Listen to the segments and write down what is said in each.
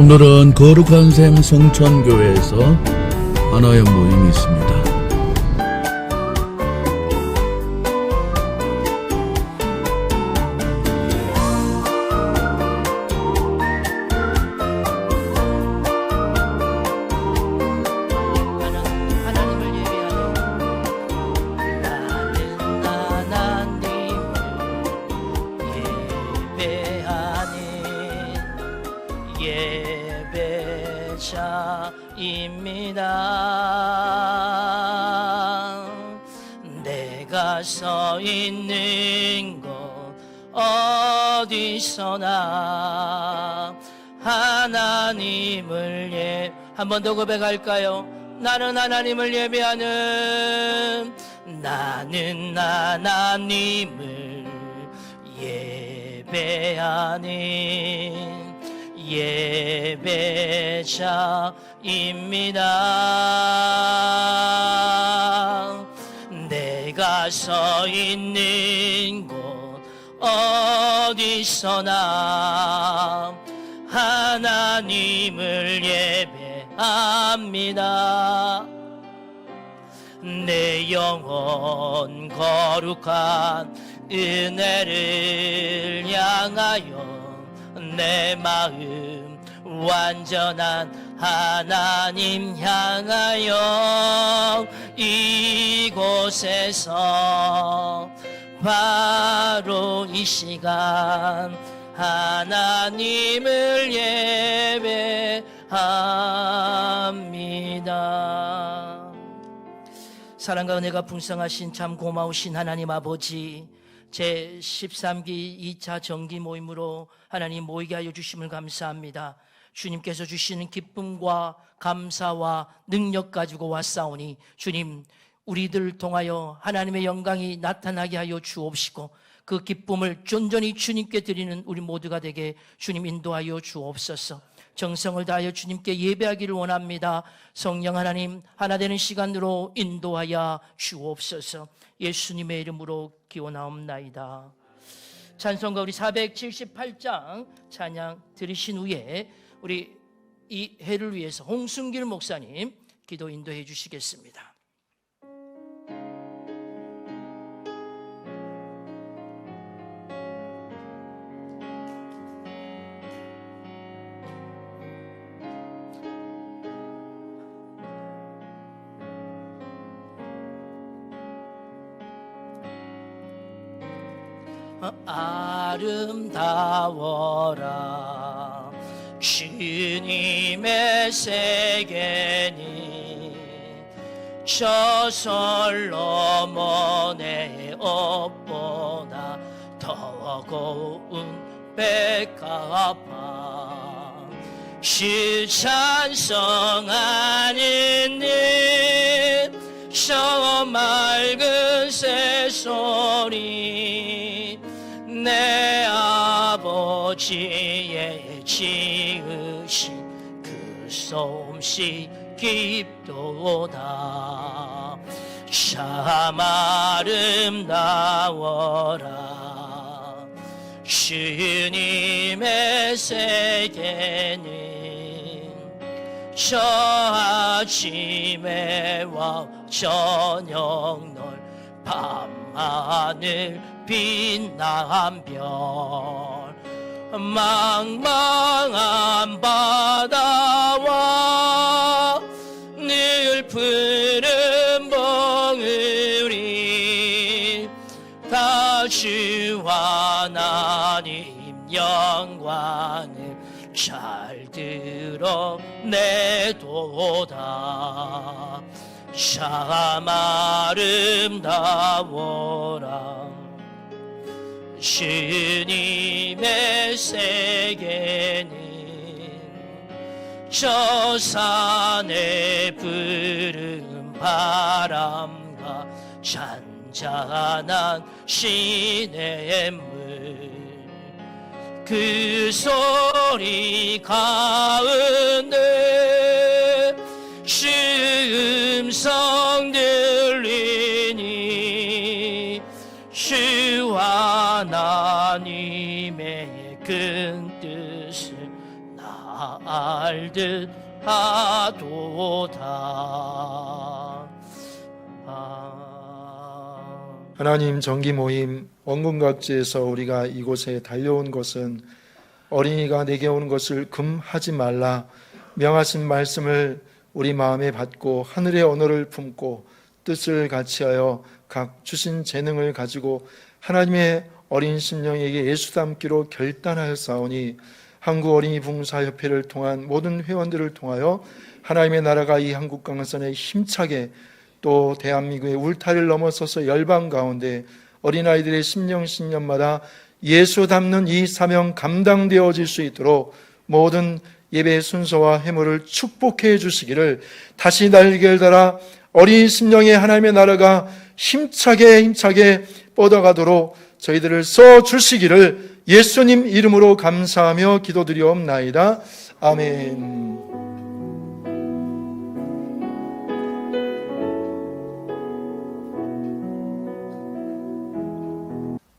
오늘은 거룩한 샘 성천교회에서 하나의 모임이 있습니다. 하나님을 예배하는 나는 하나님을 예배하는 예배자입니다. 내가 서 있는 곳 어디서나 하나님을 한 번 더 고백할까요? 나는 하나님을 예배하는 나는 하나님을 예배하는 예배자입니다. 내가 서 있는 곳 어디서나 하나님을 예배합니다. 내 영혼 거룩한 은혜를 향하여 내 마음 완전한 하나님 향하여 이곳에서 바로 이 시간 하나님을 예배합니다. 사랑과 은혜가 풍성하신 참 고마우신 하나님 아버지, 제 13기 2차 정기 모임으로 하나님 모이게 하여 주심을 감사합니다. 주님께서 주시는 기쁨과 감사와 능력 가지고 왔사오니 주님, 우리들 통하여 하나님의 영광이 나타나게 하여 주옵시고 그 기쁨을 온전히 주님께 드리는 우리 모두가 되게 주님 인도하여 주옵소서. 정성을 다하여 주님께 예배하기를 원합니다. 성령 하나님, 하나 되는 시간으로 인도하여 주옵소서. 예수님의 이름으로 기원하옵나이다. 찬송가 우리 478장 찬양 들으신 후에 우리 이 해를 위해서 홍순길 목사님 기도 인도해 주시겠습니다. 아름다워라 주님의 세계니 저설 넘어 내 옷보다 더 고운 백합화 시 찬송하는 저 맑은 새소리 내 아버지의 지으신 그 솜씨 깊도다. 참 아름다워라 주님의 세계는 저 아침에와 저녁 널 밤하늘 빛난 별 망망한 바다와 늘 푸른 봉우리 다 주 하나님 영광을 잘 드러내도다. 참 아름다워라 주님의 세계는 저 산에 푸른 바람과 잔잔한 시냇물 그 소리 가운데 주 음성 들리니 주 하나님의 큰 뜻을 나 듯 하도다. 하나님, 정기 모임 원군 각지에서 우리가 이곳에 달려온 것은 어린이가 내게 오는 것을 금하지 말라 명하신 말씀을 우리 마음에 받고 하늘의 언어를 품고 뜻을 같이하여 각 주신 재능을 가지고 하나님의 어린 심령에게 예수 닮기로 결단하였사오니 한국 어린이 봉사협회를 통한 모든 회원들을 통하여 하나님의 나라가 이 한국 강선에 힘차게 또 대한민국의 울타리를 넘어서서 열방 가운데 어린아이들의 심령 신년마다 예수 닮는 이 사명 감당되어질 수 있도록 모든 예배의 순서와 해물을 축복해 주시기를, 다시 날개를 달아 어린 심령의 하나님의 나라가 힘차게 뻗어가도록 저희들을 써주시기를 예수님 이름으로 감사하며 기도드리옵나이다. 아멘.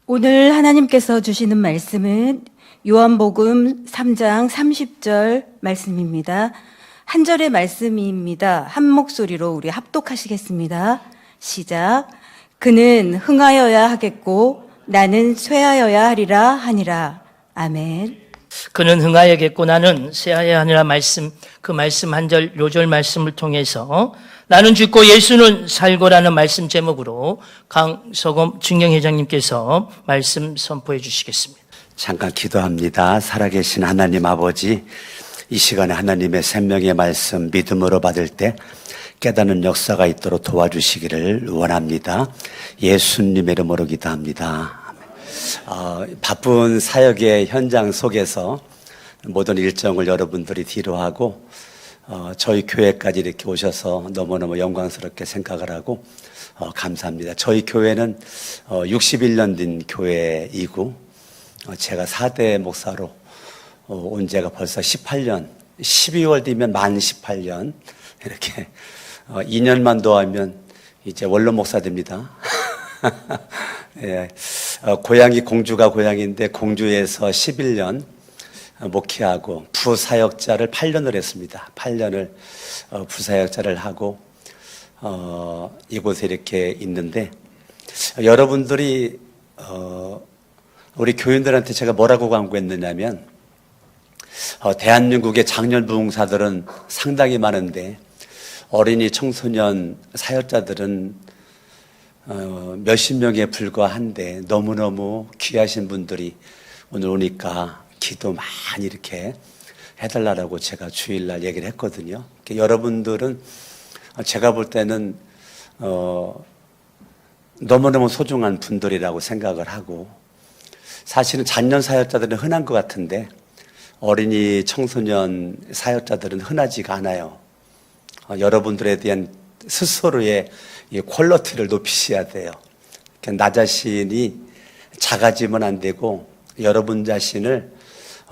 오늘 하나님께서 주시는 말씀은 요한복음 3장 30절 말씀입니다. 한 절의 말씀입니다. 한 목소리로 우리 합독하시겠습니다. 시작. 그는 흥하여야 하겠고 나는 쇠하여야 하리라 하니라. 아멘. 그는 흥하여겠고 나는 쇠하여야 하니라 말씀, 그 말씀 한 절 요절 말씀을 통해서 나는 죽고 예수는 살고라는 말씀 제목으로 강서검 중경회장님께서 말씀 선포해 주시겠습니다. 잠깐 기도합니다. 살아계신 하나님 아버지, 이 시간에 하나님의 생명의 말씀 믿음으로 받을 때 깨닫는 역사가 있도록 도와주시기를 원합니다. 예수님의 이름으로 기도합니다. 바쁜 사역의 현장 속에서 모든 일정을 여러분들이 뒤로하고 저희 교회까지 이렇게 오셔서 너무너무 영광스럽게 생각을 하고 감사합니다. 저희 교회는 61년 된 교회이고 제가 4대 목사로 온 지가 벌써 18년, 12월 되면 만 18년, 이렇게 2년만 더 하면 이제 원로 목사 됩니다. 예, 고향이 공주가 고향인데 공주에서 11년 목회하고 부사역자를 8년을 했습니다. 8년을 부사역자를 하고 이곳에 이렇게 있는데, 여러분들이 우리 교인들한테 제가 뭐라고 광고했느냐면 대한민국의 장년 부흥사들은 상당히 많은데 어린이 청소년 사역자들은 몇십 명에 불과한데 너무너무 귀하신 분들이 오늘 오니까 기도 많이 이렇게 해달라고 제가 주일날 얘기를 했거든요. 여러분들은 제가 볼 때는 너무너무 소중한 분들이라고 생각을 하고, 사실은 장년 사역자들은 흔한 것 같은데 어린이 청소년 사역자들은 흔하지가 않아요. 여러분들에 대한 스스로의 이 퀄리티를 높이셔야 돼요. 나 자신이 작아지면 안 되고 여러분 자신을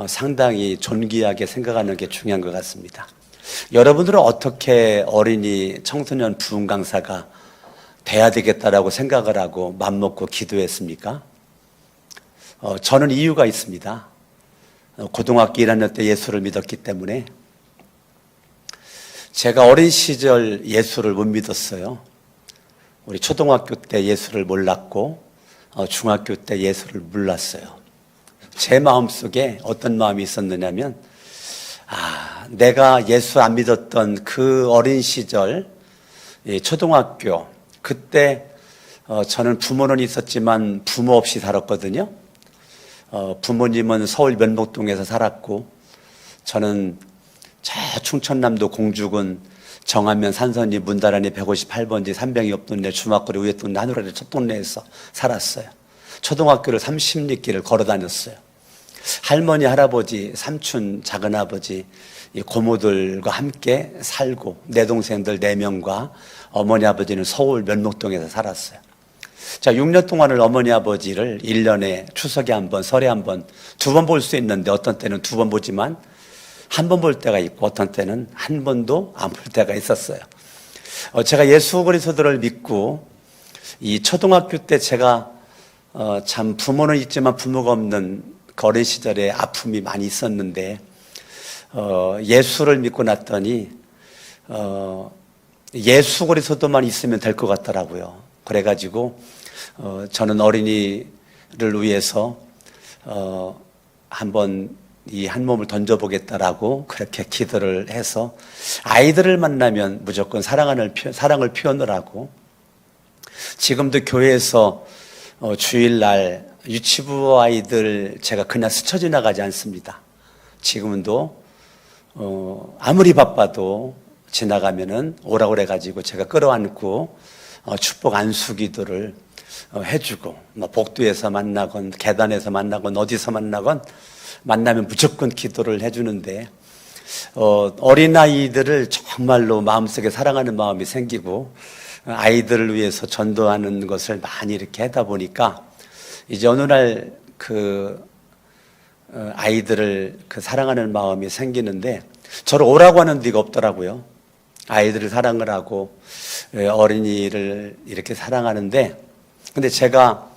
상당히 존귀하게 생각하는 게 중요한 것 같습니다. 여러분들은 어떻게 어린이 청소년 부흥 강사가 돼야 되겠다라고 생각을 하고 맘먹고 기도했습니까? 저는 이유가 있습니다. 고등학교 1학년 때 예수를 믿었기 때문에. 제가 어린 시절 예수를 못 믿었어요. 우리 초등학교 때 예수를 몰랐고 중학교 때 예수를 몰랐어요. 제 마음속에 어떤 마음이 있었느냐면, 내가 예수 안 믿었던 그 어린 시절 초등학교, 그때 저는 부모는 있었지만 부모 없이 살았거든요. 부모님은 서울 면목동에서 살았고 저는 저 충청남도 공주군 정안면 산선리 문다란이 158번지 삼병이 옆동네 주막거리 위에 동네 하늘아래 첫 동네에서 살았어요. 초등학교를 30리길을 걸어 다녔어요. 할머니, 할아버지, 삼촌, 작은아버지, 고모들과 함께 살고 내 동생들 4명과 어머니 아버지는 서울 면목동에서 살았어요. 자, 6년 동안을 어머니 아버지를 1년에 추석에 한 번, 설에 한 번, 2번 볼 수 있는데 어떤 때는 2번 보지만 한 번 볼 때가 있고 어떤 때는 한 번도 안 볼 때가 있었어요. 제가 예수 그리스도를 믿고 이 초등학교 때 제가 참 부모는 있지만 부모가 없는 그 어린 시절에 아픔이 많이 있었는데 예수를 믿고 났더니 예수 그리스도만 있으면 될 것 같더라고요. 그래가지고 저는 어린이를 위해서 한번 이 한 몸을 던져보겠다라고 그렇게 기도를 해서 아이들을 만나면 무조건 사랑을 표현을 하고, 지금도 교회에서 주일날 유치부 아이들 제가 그냥 스쳐 지나가지 않습니다. 지금도 아무리 바빠도 지나가면은 오라고 그래가지고 제가 끌어안고 축복 안수 기도를 해주고, 뭐 복도에서 만나건 계단에서 만나건 어디서 만나건 만나면 무조건 기도를 해주는데, 어린아이들을 정말로 마음속에 사랑하는 마음이 생기고 아이들을 위해서 전도하는 것을 많이 이렇게 하다 보니까 이제 어느 날 아이들을 사랑하는 마음이 생기는데 저를 오라고 하는 데가 없더라고요. 아이들을 사랑을 하고 어린이를 이렇게 사랑하는데, 근데 제가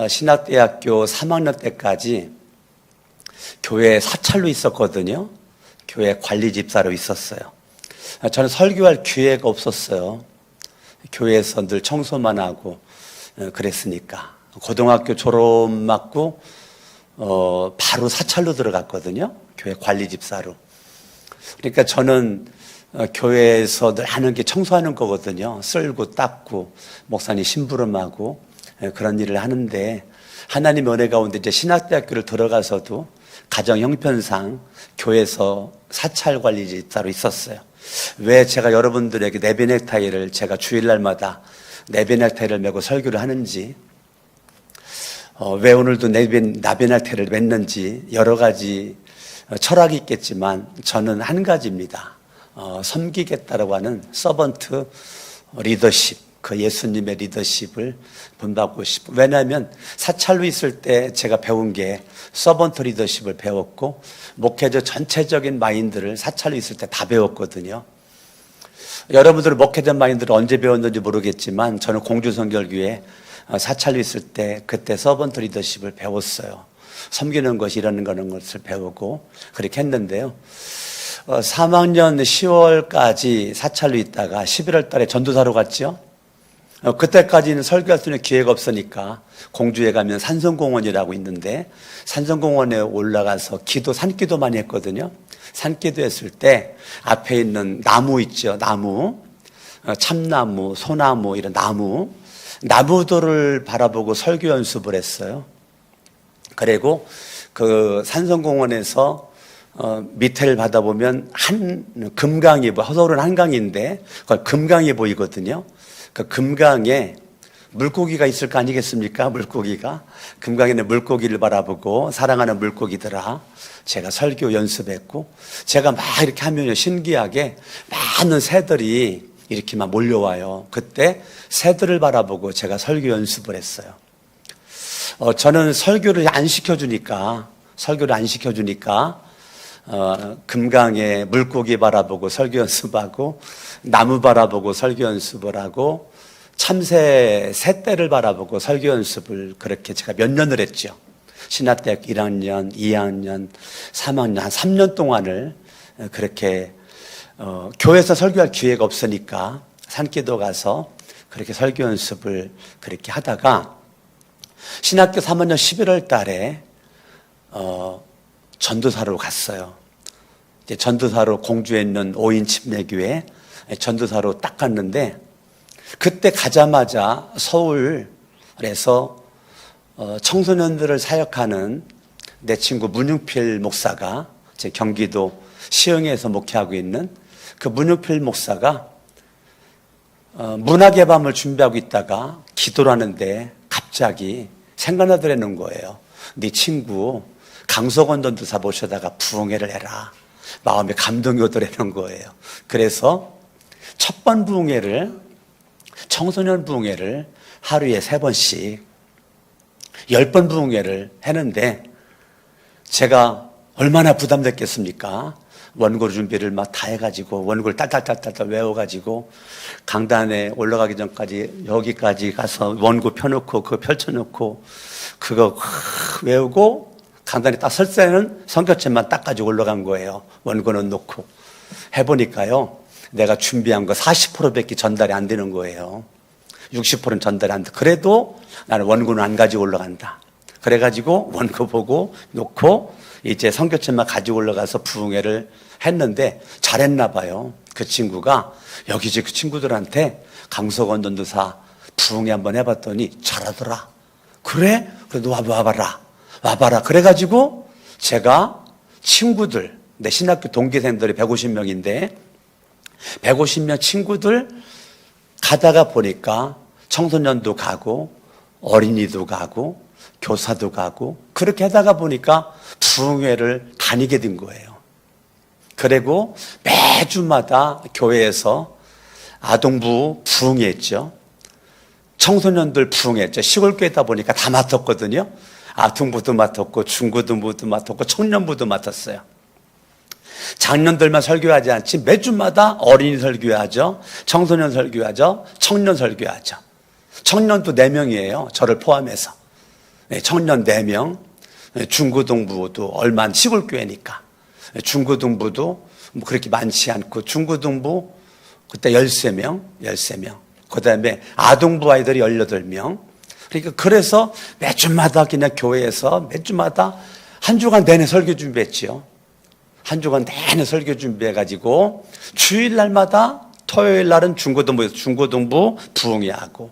신학대학교 3학년 때까지 교회 사찰로 있었거든요. 교회 관리 집사로 있었어요. 저는 설교할 기회가 없었어요. 교회에서 늘 청소만 하고 그랬으니까. 고등학교 졸업 맞고 바로 사찰로 들어갔거든요. 교회 관리 집사로. 그러니까 저는 교회에서 늘 하는 게 청소하는 거거든요. 쓸고 닦고 목사님 심부름하고 그런 일을 하는데, 하나님의 은혜 가운데 이제 신학대학교를 들어가서도 가정 형편상 교회에서 사찰 관리 집사로 있었어요. 왜 제가 여러분들에게 내비 넥타이를 제가 주일날마다 내비 넥타이를 메고 설교를 하는지, 왜 오늘도 내비 넥타이를 맸는지 여러 가지 철학이 있겠지만 저는 한 가지입니다. 섬기겠다라고 하는 서번트 리더십, 그 예수님의 리더십을 본받고 싶고, 왜냐하면 사찰로 있을 때 제가 배운 게 서번트 리더십을 배웠고 목회자 전체적인 마인드를 사찰로 있을 때 다 배웠거든요. 여러분들 목회자 마인드를 언제 배웠는지 모르겠지만 저는 공주성결교회 사찰로 있을 때 그때 서번트 리더십을 배웠어요. 섬기는 것이 이라는 것을 배우고 그렇게 했는데요. 3학년 10월까지 사찰로 있다가 11월 달에 전도사로 갔죠. 그때까지는 설교할 수 있는 기회가 없으니까 공주에 가면 산성공원이라고 있는데 산성공원에 올라가서 산기도 많이 했거든요. 산기도 했을 때 앞에 있는 나무 있죠. 나무, 참나무, 소나무 이런 나무들을 바라보고 설교 연습을 했어요. 그리고 그 산성공원에서 밑에를 받아보면 금강이 서울은 한강인데 금강이 보이거든요. 그 금강에 물고기가 있을 거 아니겠습니까? 물고기가. 금강에는 물고기를 바라보고 사랑하는 물고기들아 제가 설교 연습했고, 제가 막 이렇게 하면 신기하게 많은 새들이 이렇게 막 몰려와요. 그때 새들을 바라보고 제가 설교 연습을 했어요. 저는 설교를 안 시켜주니까 금강에 물고기 바라보고 설교 연습하고 나무 바라보고 설교 연습을 하고 참새 새떼를 바라보고 설교 연습을 그렇게 제가 몇 년을 했죠. 신학대학교 1학년, 2학년, 3학년 한 3년 동안을 그렇게 교회에서 설교할 기회가 없으니까 산기도 가서 그렇게 설교 연습을 그렇게 하다가 신학교 3학년 11월 달에 전도사로 갔어요. 이제 전도사로 공주에 있는 5인 침례교회 전도사로 딱 갔는데, 그때 가자마자 서울에서 청소년들을 사역하는 내 친구 문용필 목사가, 제 경기도 시흥에서 목회하고 있는 그 문용필 목사가 문학의 밤을 준비하고 있다가 기도를 하는데 갑자기 생각나더라는 거예요. 네 친구 강석원 전도사 모셔다가 부흥회를 해라. 마음에 감동이 오더라는 거예요. 그래서 첫 번 부흥회를, 청소년 부흥회를 하루에 3번씩 10번 부흥회를 했는데 제가 얼마나 부담됐겠습니까? 원고 준비를 막 다 해가지고 원고를 딸딸딸딸 외워가지고 강단에 올라가기 전까지 여기까지 가서 원고 펴놓고 그거 펼쳐놓고 그거 외우고 강단에 딱 설 때는 성경책만 딱 가지고 올라간 거예요. 원고는 놓고. 해보니까요, 내가 준비한 거 40%밖에 전달이 안 되는 거예요. 60%는 전달이 안 돼. 그래도 나는 원고는 안 가지고 올라간다. 그래가지고 원고 보고 놓고 이제 성경책만 가지고 올라가서 부흥회를 했는데 잘했나 봐요. 그 친구가 여기저기 그 친구들한테 강석원 전도사 부흥회 한번 해봤더니 잘하더라. 그래? 그래도 와봐라. 그래가지고 제가 친구들, 내 신학교 동기생들이 150명인데 150명 친구들 가다가 보니까 청소년도 가고 어린이도 가고 교사도 가고 그렇게 하다가 보니까 부흥회를 다니게 된 거예요. 그리고 매주마다 교회에서 아동부 부흥회했죠. 청소년들 부흥회했죠. 시골교회다 보니까 다 맡았거든요. 아동부도 맡았고 중고등부도 맡았고 청년부도 맡았어요. 장년들만 설교하지 않지 매주마다 어린이 설교하죠. 청소년 설교하죠. 청년 설교하죠. 청년도 4명이에요. 저를 포함해서. 청년 4명. 중고등부도 얼마 안 시골교회니까. 중고등부도 뭐 그렇게 많지 않고 중고등부 그때 13명. 그 다음에 아동부 아이들이 18명. 그러니까 그래서 매주마다 그냥 교회에서 매주마다 한 주간 내내 설교 준비했지요. 한 주간 내내 설교 준비해가지고 주일날마다 토요일날은 중고등부 부흥회하고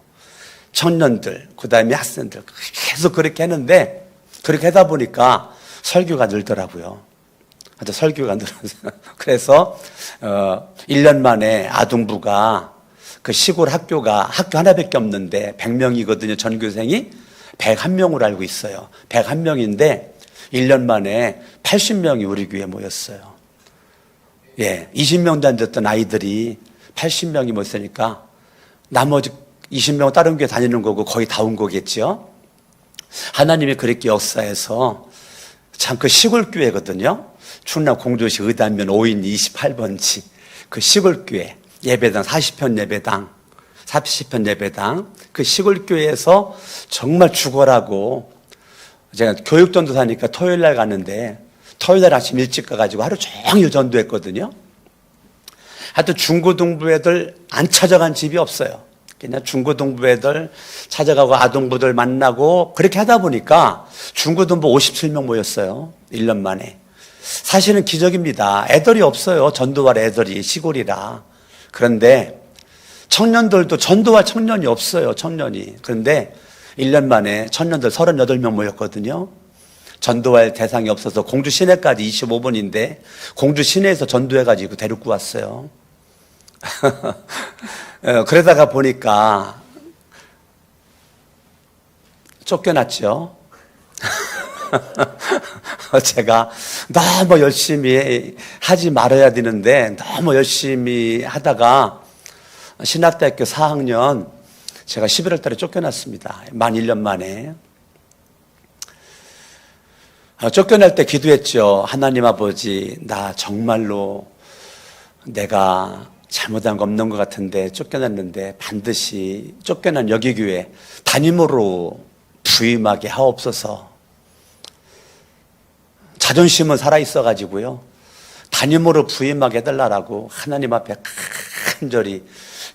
청년들, 그 다음에 학생들 계속 그렇게 했는데 그렇게 하다 보니까 설교가 늘더라고요. 설교가 늘어서 그래서 1년 만에 아동부가 그 시골 학교 하나밖에 없는데 100명이거든요. 전교생이 101명으로 알고 있어요. 101명인데 1년 만에 80명이 우리 교회에 모였어요. 20명도 안 됐던 아이들이 80명이 모였으니까 나머지 20명은 다른 교회 다니는 거고 거의 다 온 거겠죠. 하나님이 그렇게 역사해서 참 그 시골교회거든요. 충남 공주시 의단면 5인 28번지 그 시골교회 예배당 40편 예배당 그 시골교회에서 정말 죽어라고 제가 교육전도사니까 토요일날 가는데 토요일날 아침 일찍 가가지고 하루 종일 전도했거든요. 하여튼 중고등부 애들 안 찾아간 집이 없어요. 그냥 중고등부 애들 찾아가고 아동부들 만나고 그렇게 하다 보니까 중고등부 57명 모였어요. 1년 만에. 사실은 기적입니다. 애들이 없어요. 전도할 애들이 시골이라. 그런데 청년들도 전도할 청년이 없어요. 청년이. 그런데 1년 만에 청년들 38명 모였거든요. 전도할 대상이 없어서 공주 시내까지 25분인데 공주 시내에서 전도해가지고 데리고 왔어요. 그러다가 보니까 쫓겨났죠. 제가 너무 열심히 하지 말아야 되는데 너무 열심히 하다가 신학대학교 4학년 제가 11월 달에 쫓겨났습니다. 만 1년 만에. 쫓겨날 때 기도했죠. 하나님 아버지, 나 정말로 내가 잘못한 거 없는 것 같은데 쫓겨났는데 반드시 쫓겨난 여기교회 담임으로 부임하게 하옵소서. 자존심은 살아있어가지고요. 담임으로 부임하게 해달라고 하나님 앞에 간절히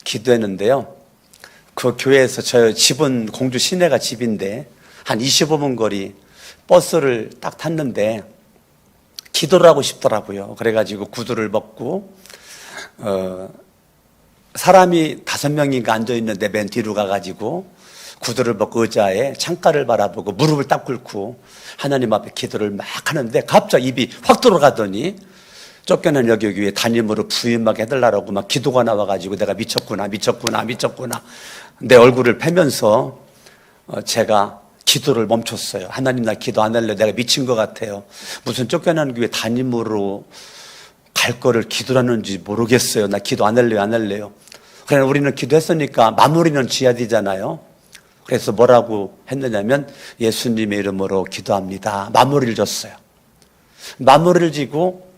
기도했는데요. 그 교회에서 저 집은 공주 시내가 집인데 한 25분 거리 버스를 딱 탔는데 기도를 하고 싶더라고요. 그래가지고 구두를 벗고 사람이 5명인가 앉아있는데 맨 뒤로 가가지고 구두를 벗고 의자에 창가를 바라보고 무릎을 딱 꿇고 하나님 앞에 기도를 막 하는데 갑자기 입이 확 들어가더니 쫓겨난 여기교회 담임으로 부임하게 해달라고 막 기도가 나와가지고 내가 미쳤구나 내 얼굴을 패면서 제가 기도를 멈췄어요. 하나님, 나 기도 안 할래요. 내가 미친 것 같아요. 무슨 쫓겨난 교회 담임으로 갈 거를 기도하는지 모르겠어요. 나 기도 안 할래요. 그러나 우리는 기도했으니까 마무리는 지어야 되잖아요. 그래서 뭐라고 했느냐면 예수님의 이름으로 기도합니다. 마무리를 졌어요. 마무리를 지고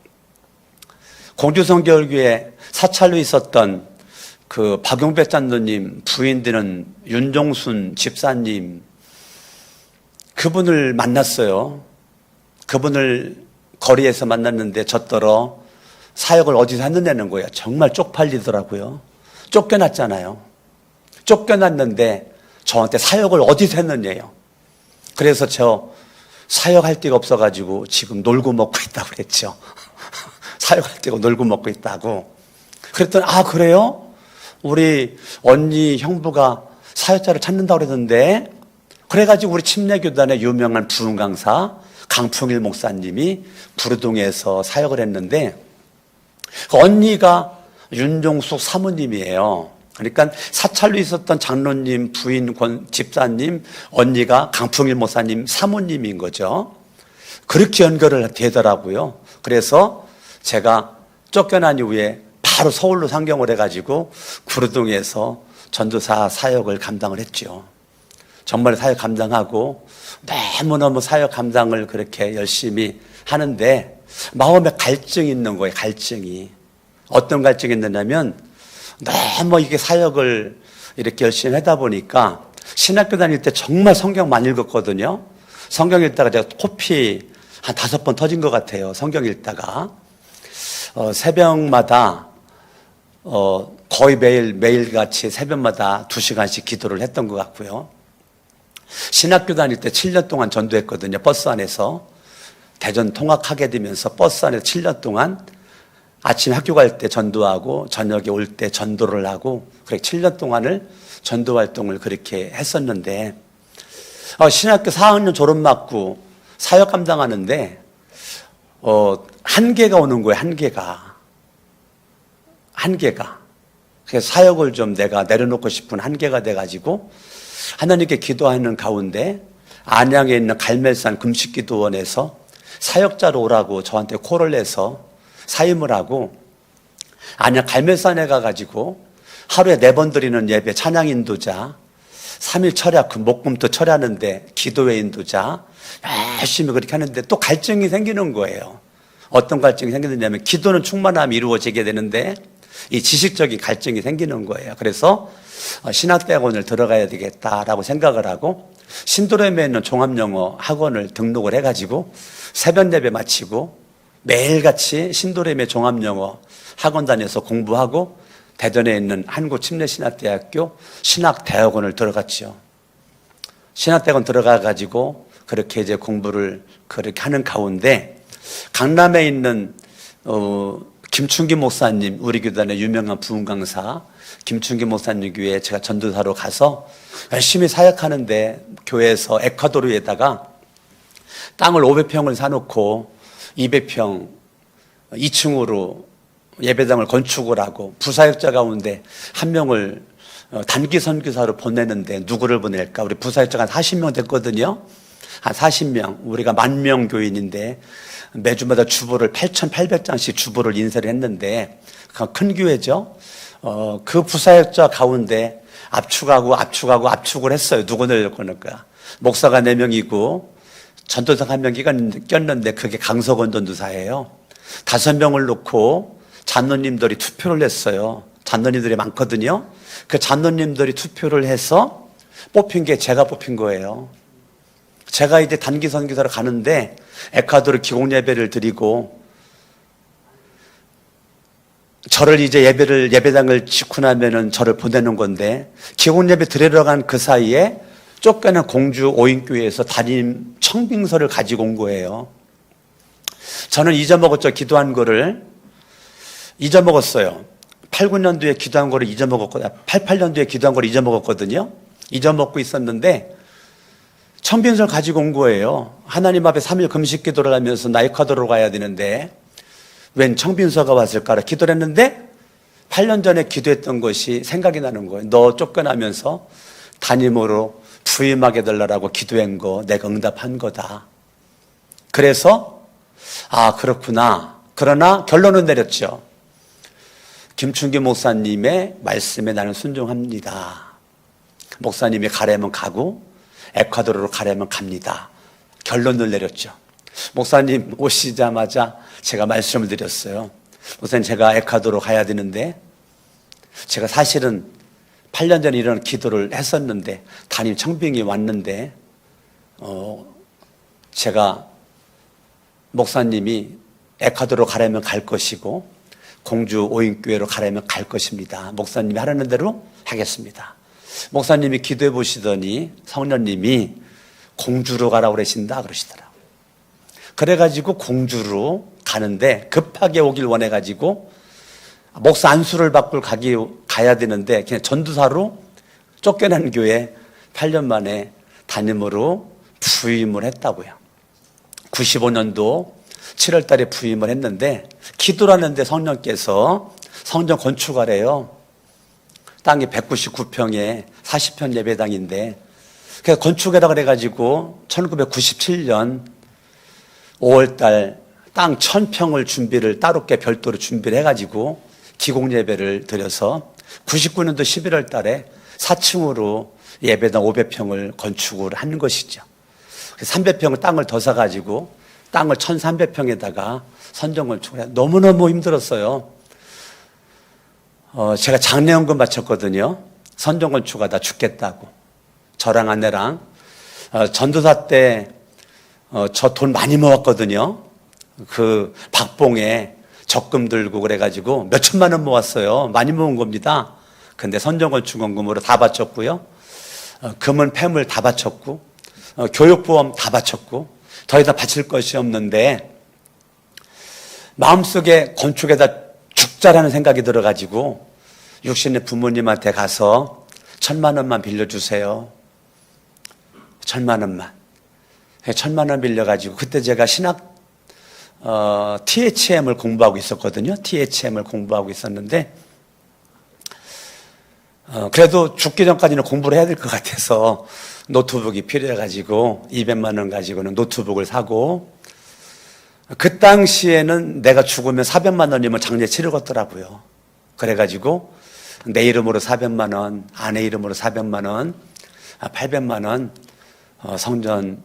공주성결교회 사찰로 있었던 그 박용배 장로님 부인 되는 윤종순 집사님 그분을 만났어요. 그분을 거리에서 만났는데 젖더러 사역을 어디서 했느냐는 거예요. 정말 쪽팔리더라고요. 쫓겨났잖아요. 쫓겨났는데 저한테 사역을 어디서 했느냐요. 그래서 저 사역할 데가 없어가지고 지금 놀고 먹고 있다고 그랬죠. 사역할 데가 놀고 먹고 있다고. 그랬더니 아 그래요? 우리 언니 형부가 사역자를 찾는다고 그랬는데 그래가지고 우리 침례교단의 유명한 부흥 강사 강풍일 목사님이 부르동에서 사역을 했는데 그 언니가 윤종숙 사모님이에요. 그러니까 사찰로 있었던 장로님, 부인, 집사님, 언니가 강풍일 목사님 사모님인 거죠. 그렇게 연결을 되더라고요. 그래서 제가 쫓겨난 이후에 바로 서울로 상경을 해가지고 구르동에서 전도사 사역을 감당을 했죠. 정말 사역 감당하고 너무너무 사역 감당을 그렇게 열심히 하는데 마음에 갈증이 있는 거예요. 갈증이. 어떤 갈증이 있느냐면 너무 이게 사역을 이렇게 열심히 하다 보니까 신학교 다닐 때 정말 성경 많이 읽었거든요. 성경 읽다가 제가 코피 한 5번 터진 것 같아요. 성경 읽다가. 새벽마다 거의 매일같이 새벽마다 2시간씩 기도를 했던 것 같고요. 신학교 다닐 때 7년 동안 전도했거든요. 버스 안에서. 대전 통학하게 되면서 버스 안에서 7년 동안 아침 학교 갈 때 전도하고 저녁에 올 때 전도를 하고 그렇게 7년 동안을 전도 활동을 그렇게 했었는데 신학교 4학년 졸업 맞고 사역 감당하는데 한계가 오는 거예요. 한계가. 그래서 사역을 좀 내가 내려놓고 싶은 한계가 돼가지고 하나님께 기도하는 가운데 안양에 있는 갈멜산 금식기도원에서 사역자로 오라고 저한테 콜을 내서 사임을 하고 안양 갈멜산에 가가지고 하루에 4번 드리는 예배 찬양 인도자 3일 철야 목금토 철야하는데 기도회 인도자 열심히 그렇게 하는데 또 갈증이 생기는 거예요. 어떤 갈증이 생기느냐면 기도는 충만함이 이루어지게 되는데 이 지식적인 갈증이 생기는 거예요. 그래서 신학대학원을 들어가야 되겠다라고 생각을 하고 신도림에 있는 종합영어 학원을 등록을 해가지고 새벽 예배 마치고 매일같이 신도림의 종합영어 학원 다녀서 공부하고 대전에 있는 한국침례신학대학교 신학대학원을 들어갔죠. 신학대학원 들어가가지고 그렇게 이제 공부를 그렇게 하는 가운데 강남에 있는 김춘기 목사님, 우리 교단의 유명한 부흥 강사 김춘기 목사님 교회에 제가 전도사로 가서 열심히 사역하는데 교회에서 에콰도르에다가 땅을 500평을 사놓고 200평 2층으로 예배당을 건축을 하고 부사역자 가운데 한 명을 단기 선교사로 보내는데 누구를 보낼까? 우리 부사역자가 한 40명 됐거든요. 한 40명. 우리가 10,000명 교인인데 매주마다 주보를 8,800장씩 주보를 인쇄를 했는데 큰 교회죠. 그 부사역자 가운데 압축을 했어요. 누구 내려놓을까? 목사가 4명이고 전도사 1명 꼈는데 그게 강석원 전도사예요. 5명을 놓고 장로님들이 투표를 했어요. 장로님들이 많거든요. 그 장로님들이 투표를 해서 뽑힌 게 제가 뽑힌 거예요. 제가 이제 단기 선교사로 가는데 에콰도르 기공 예배를 드리고 저를 이제 예배당을 짓고 나면은 저를 보내는 건데 기공 예배 드리러 간 그 사이에 쫓겨난 공주 오인교회에서 담임 청빙서를 가지고 온 거예요. 저는 잊어먹었죠. 기도한 거를 잊어먹었어요. 8, 9년도에 기도한 거를 잊어먹었거든요. 88년도에 기도한 거를 잊어먹었거든요. 잊어먹고 있었는데 청빙서를 가지고 온 거예요. 하나님 앞에 3일 금식 기도를 하면서 나 에콰도르로 가야 되는데 웬 청빙서가 왔을까라 기도를 했는데 8년 전에 기도했던 것이 생각이 나는 거예요. 너 쫓겨나면서 담임으로 부임하게 되려고 기도한 거 내가 응답한 거다. 그래서 그렇구나. 그러나 결론은 내렸죠. 김춘기 목사님의 말씀에 나는 순종합니다. 목사님이 가려면 가고 에콰도르로 가려면 갑니다. 결론을 내렸죠. 목사님 오시자마자 제가 말씀을 드렸어요. 목사님 제가 에콰도르로 가야 되는데 제가 사실은 8년 전에 이런 기도를 했었는데 담임 청빙이 왔는데 제가 목사님이 에콰도르로 가려면 갈 것이고 공주 오인교회로 가려면 갈 것입니다. 목사님이 하라는 대로 하겠습니다. 목사님이 기도해 보시더니 성령님이 공주로 가라고 그러신다 그러시더라고요. 그래가지고 공주로 가는데 급하게 오길 원해가지고 목사 안수를 받고 가야 되는데 그냥 전도사로 쫓겨난 교회 8년 만에 담임으로 부임을 했다고요. 95년도 7월 달에 부임을 했는데 기도를 하는데 성령께서 성전 건축하래요. 땅이 199평에 40편 예배당인데 그래서 건축해라 그래가지고 1997년 5월 달 땅 1000평을 준비를 따롭게 별도로 준비를 해가지고 기공 예배를 드려서 99년도 11월 달에 4층으로 예배당 500평을 건축을 한 것이죠. 300평을 땅을 더 사가지고 땅을 1300평에다가 선정 건축을 해요. 너무너무 힘들었어요. 제가 장례연금 바쳤거든요. 선정 건축하다 죽겠다고. 저랑 아내랑 전도사 때 저 돈 많이 모았거든요. 그 박봉에 적금 들고 그래가지고 몇 천만 원 모았어요. 많이 모은 겁니다. 근데 선정건축원금으로 다 바쳤고요. 금은 폐물 다 바쳤고 교육보험 다 바쳤고 더 이상 바칠 것이 없는데 마음속에 건축에다 죽자라는 생각이 들어가지고 육신의 부모님한테 가서 1000만 원만 빌려주세요. 1000만 원만. 1000만 원 빌려가지고 그때 제가 신학 THM을 공부하고 있었거든요. THM을 공부하고 있었는데 그래도 죽기 전까지는 공부를 해야 될 것 같아서 노트북이 필요해가지고 200만 원 가지고는 노트북을 사고 그 당시에는 내가 죽으면 400만 원이면 장례 치르겠더라고요. 그래가지고 내 이름으로 400만 원, 아내 이름으로 400만 원, 800만 원 성전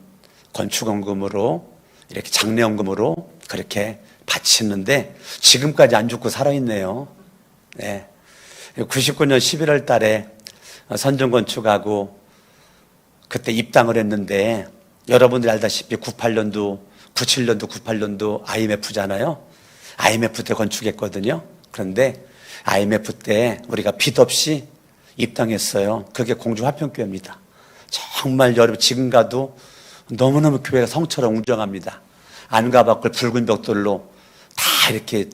건축원금으로 이렇게 장례원금으로 그렇게 바치는데 지금까지 안 죽고 살아있네요. 네. 99년 11월 달에 선전 건축하고 그때 입당을 했는데 여러분들이 알다시피 98년도, 97년도, 98년도 IMF잖아요. IMF 때 건축했거든요. 그런데 IMF 때 우리가 빚 없이 입당했어요. 그게 공주 화평교회입니다. 정말 여러분 지금 가도 너무너무 교회가 성처럼 웅장합니다. 안과 밖을 붉은 벽돌로 다 이렇게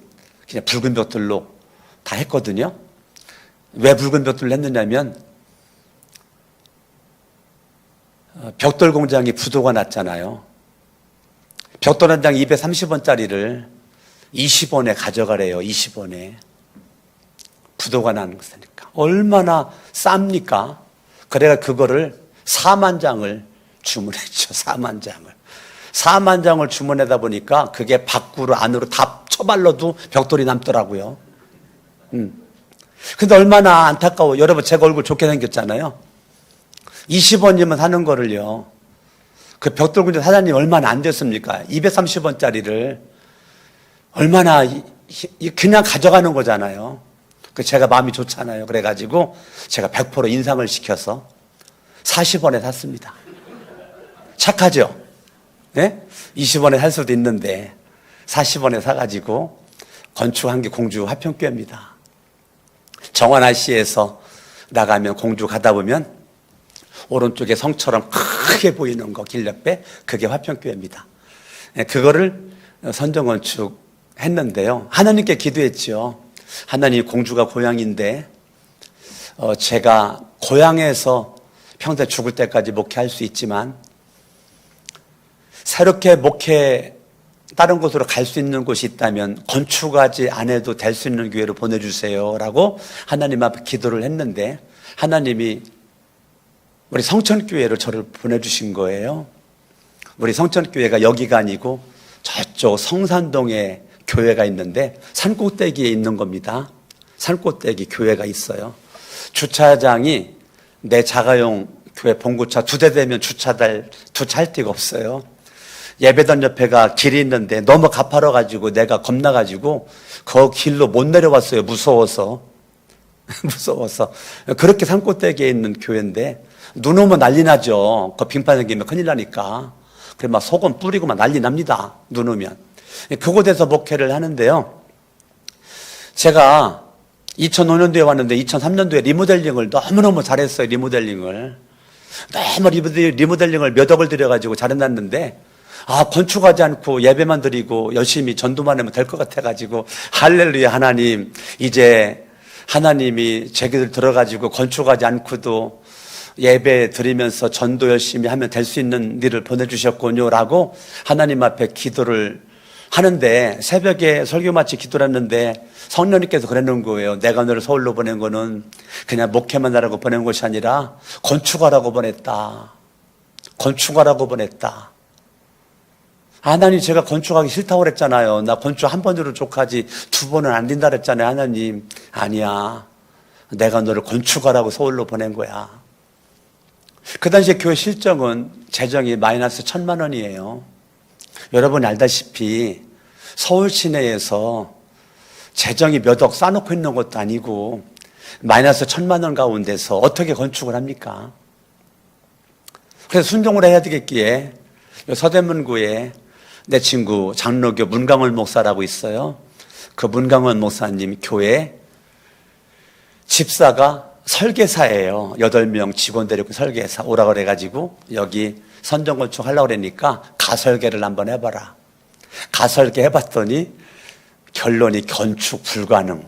그냥 붉은 벽돌로 다 했거든요. 왜 붉은 벽돌을 했느냐면 벽돌 공장이 부도가 났잖아요. 벽돌 한 장 230원짜리를 20원에 가져가래요. 20원에. 부도가 나는 것이니까. 얼마나 쌉니까? 그래가 그거를 4만 장을 주문했죠. 4만 장을. 4만 장을 주문하다 보니까 그게 밖으로 안으로 다 쳐발라도 벽돌이 남더라고요. 근데 얼마나 안타까워. 여러분 제가 얼굴 좋게 생겼잖아요. 20원이면 사는 거를요. 그 벽돌 공장 사장님 얼마나 안 됐습니까? 230원짜리를 얼마나 그냥 가져가는 거잖아요. 그 제가 마음이 좋잖아요. 그래가지고 제가 100% 인상을 시켜서 40원에 샀습니다. 착하죠? 네? 20원에 살 수도 있는데 40원에 사가지고 건축한 게 공주 화평교회입니다. 정원아시에서 나가면 공주 가다 보면 오른쪽에 성처럼 크게 보이는 거 길옆에 그게 화평교회입니다. 그거를 선정건축 했는데요. 하나님께 기도했죠. 하나님 공주가 고향인데 제가 고향에서 평생 죽을 때까지 목회할 수 있지만 새롭게 목회 다른 곳으로 갈 수 있는 곳이 있다면 건축하지 않아도 될 수 있는 교회로 보내주세요 라고 하나님 앞에 기도를 했는데 하나님이 우리 성천교회로 저를 보내주신 거예요. 우리 성천교회가 여기가 아니고 저쪽 성산동에 교회가 있는데 산꼭대기에 있는 겁니다. 산꼭대기 교회가 있어요. 주차장이 내 자가용 교회 봉구차 2대 되면 주차할 데가 없어요. 예배당 옆에가 길이 있는데 너무 가파라가지고 내가 겁나가지고 그 길로 못 내려왔어요. 무서워서. 무서워서. 그렇게 산꼭대기에 있는 교회인데 눈 오면 난리 나죠. 그 빙판 생기면 큰일 나니까. 그래 막 소금 뿌리고 막 난리 납니다. 눈 오면. 그곳에서 목회를 하는데요. 제가 2005년도에 왔는데 2003년도에 리모델링을 너무너무 잘했어요. 리모델링을 몇 억을 들여가지고 잘해놨는데 건축하지 않고 예배만 드리고 열심히 전도만 하면 될 것 같아가지고 할렐루야 하나님, 이제 하나님이 제기를 들어가지고 건축하지 않고도 예배 드리면서 전도 열심히 하면 될 수 있는 일을 보내주셨군요 라고 하나님 앞에 기도를 하는데, 새벽에 설교 마치 기도를 했는데 성령님께서 그러는 거예요. 내가 너를 서울로 보낸 거는 그냥 목회만 하라고 보낸 것이 아니라 건축하라고 보냈다. 건축하라고 보냈다. 하나님, 제가 건축하기 싫다고 그랬잖아요. 나 건축 한 번으로 족하지 2번은 안 된다 그랬잖아요. 하나님, 아니야. 내가 너를 건축하라고 서울로 보낸 거야. 그 당시에 교회 실적은 재정이 마이너스 1,000만 원이에요. 여러분이 알다시피 서울 시내에서 재정이 몇 억 쌓아놓고 있는 것도 아니고 마이너스 1,000만 원 가운데서 어떻게 건축을 합니까? 그래서 순종을 해야 되겠기에 서대문구에 내 친구 장로교 문강원 목사라고 있어요. 그 문강원 목사님 교회 집사가 설계사예요. 8명 직원 데리고 설계사 오라고 그래가지고 여기 선정건축 하려고 그러니까 가설계를 한번 해봐라. 가설계 해봤더니 결론이 건축 불가능.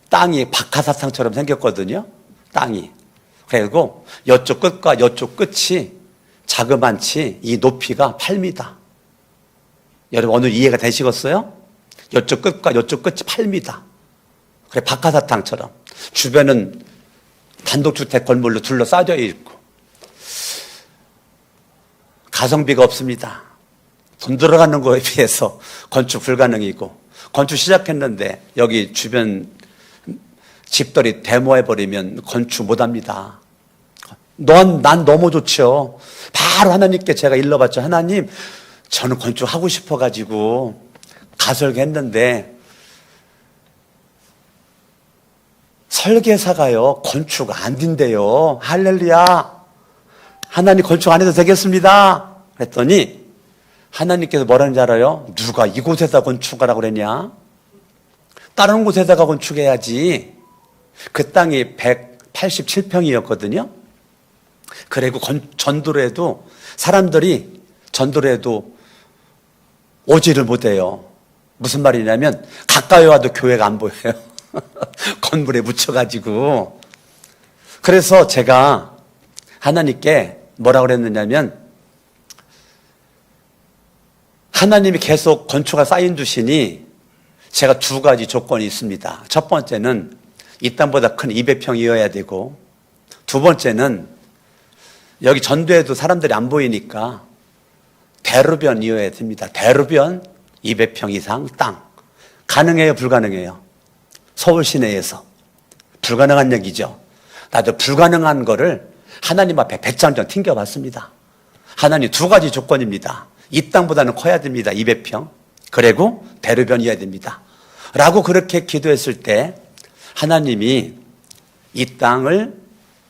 땅이 박하사탕처럼 생겼거든요. 땅이. 그리고 이쪽 끝과 이쪽 끝이 자그만치 이 높이가 8m. 여러분 오늘 이해가 되시겠어요? 이쪽 끝과 이쪽 끝이 8m. 그래, 박하사탕처럼. 주변은 단독주택 건물로 둘러싸여 있고 가성비가 없습니다. 돈 들어가는 거에 비해서 건축 불가능이고, 건축 시작했는데 여기 주변 집들이 데모해버리면 건축 못합니다. 난 너무 좋죠. 바로 하나님께 제가 일러봤죠. 하나님, 저는 건축하고 싶어가지고 가설했는데 설계사가요 건축 안 된대요. 할렐루야, 하나님 건축 안 해도 되겠습니다. 그랬더니 하나님께서 뭐라는지 알아요? 누가 이곳에다 건축하라고 그랬냐? 다른 곳에다가 건축해야지. 그 땅이 187평이었거든요. 그리고 전도를 해도 사람들이 전도를 해도 오지를 못해요. 무슨 말이냐면 가까이 와도 교회가 안 보여요. 건물에 묻혀가지고. 그래서 제가 하나님께 뭐라고 그랬느냐면, 하나님이 계속 건축할 사인 주시니 제가 2가지 조건이 있습니다. 첫 번째는 이 땅보다 큰 200평이어야 되고, 두 번째는 여기 전도에도 사람들이 안 보이니까 대로변이어야 됩니다. 대로변 200평 이상 땅. 가능해요, 불가능해요? 서울 시내에서 불가능한 얘기죠. 나도 불가능한 거를 하나님 앞에 배짱장 튕겨봤습니다. 하나님 2가지 조건입니다. 이 땅보다는 커야 됩니다. 200평. 그리고 대로변이어야 됩니다. 라고 그렇게 기도했을 때 하나님이 이 땅을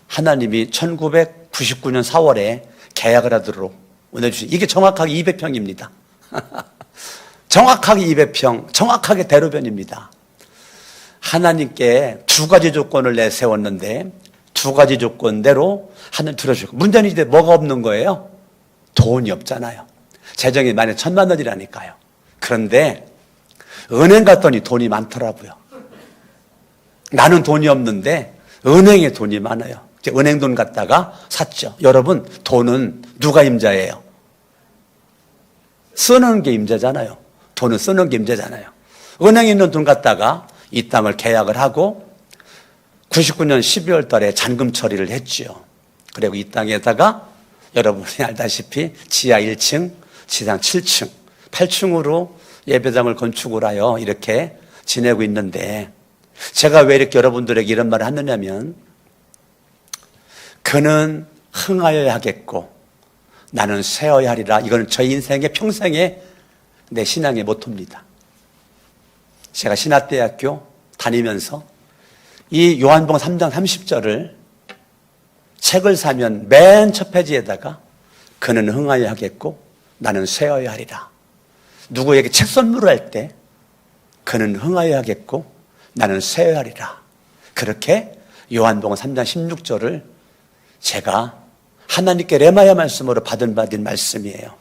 하나님이 1999년 4월에 계약을 하도록 보내주신, 이게 정확하게 200평입니다. 정확하게 200평, 정확하게 대로변입니다. 하나님께 2가지 조건을 내세웠는데 2가지 조건대로 하나님 들어주고, 문제는 이제 뭐가 없는 거예요? 돈이 없잖아요. 재정이 만약 1,000만 원이라니까요. 그런데 은행 갔더니 돈이 많더라고요. 나는 돈이 없는데 은행에 돈이 많아요. 은행 돈 갖다가 샀죠. 여러분, 돈은 누가 임자예요? 쓰는 게 임자잖아요. 돈은 쓰는 게 임자잖아요. 은행에 있는 돈 갖다가 이 땅을 계약을 하고 99년 12월 달에 잔금 처리를 했죠. 그리고 이 땅에다가 여러분이 알다시피 지하 1층, 지상 7층, 8층으로 예배당을 건축을 하여 이렇게 지내고 있는데, 제가 왜 이렇게 여러분들에게 이런 말을 하느냐면, 그는 흥하여야 하겠고 나는 쇠어야 하리라. 이거는 저 인생의 평생의 내 신앙의 모토입니다. 제가 신학대학교 다니면서 이 요한복음 3장 30절을 책을 사면 맨 첫 페이지에다가 그는 흥하여야 하겠고 나는 쇠어야 하리라. 누구에게 책 선물을 할 때 그는 흥하여 하겠고 나는 쇠하리라. 그렇게 요한복음 3장 16절을 제가 하나님께 레마야 말씀으로 받은 말씀이에요.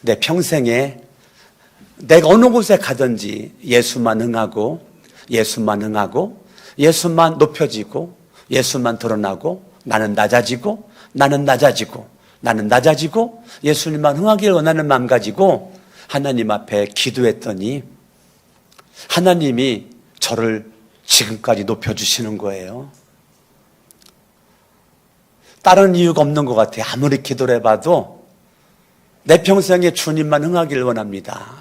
내 평생에 내가 어느 곳에 가든지 예수만 흥하고 예수만 흥하고 예수만 높여지고 예수만 드러나고 나는 낮아지고 나는 낮아지고 나는 낮아지고 예수님만 흥하기를 원하는 마음 가지고 하나님 앞에 기도했더니 하나님이 저를 지금까지 높여주시는 거예요. 다른 이유가 없는 것 같아요. 아무리 기도를 해봐도 내 평생에 주님만 흥하기를 원합니다.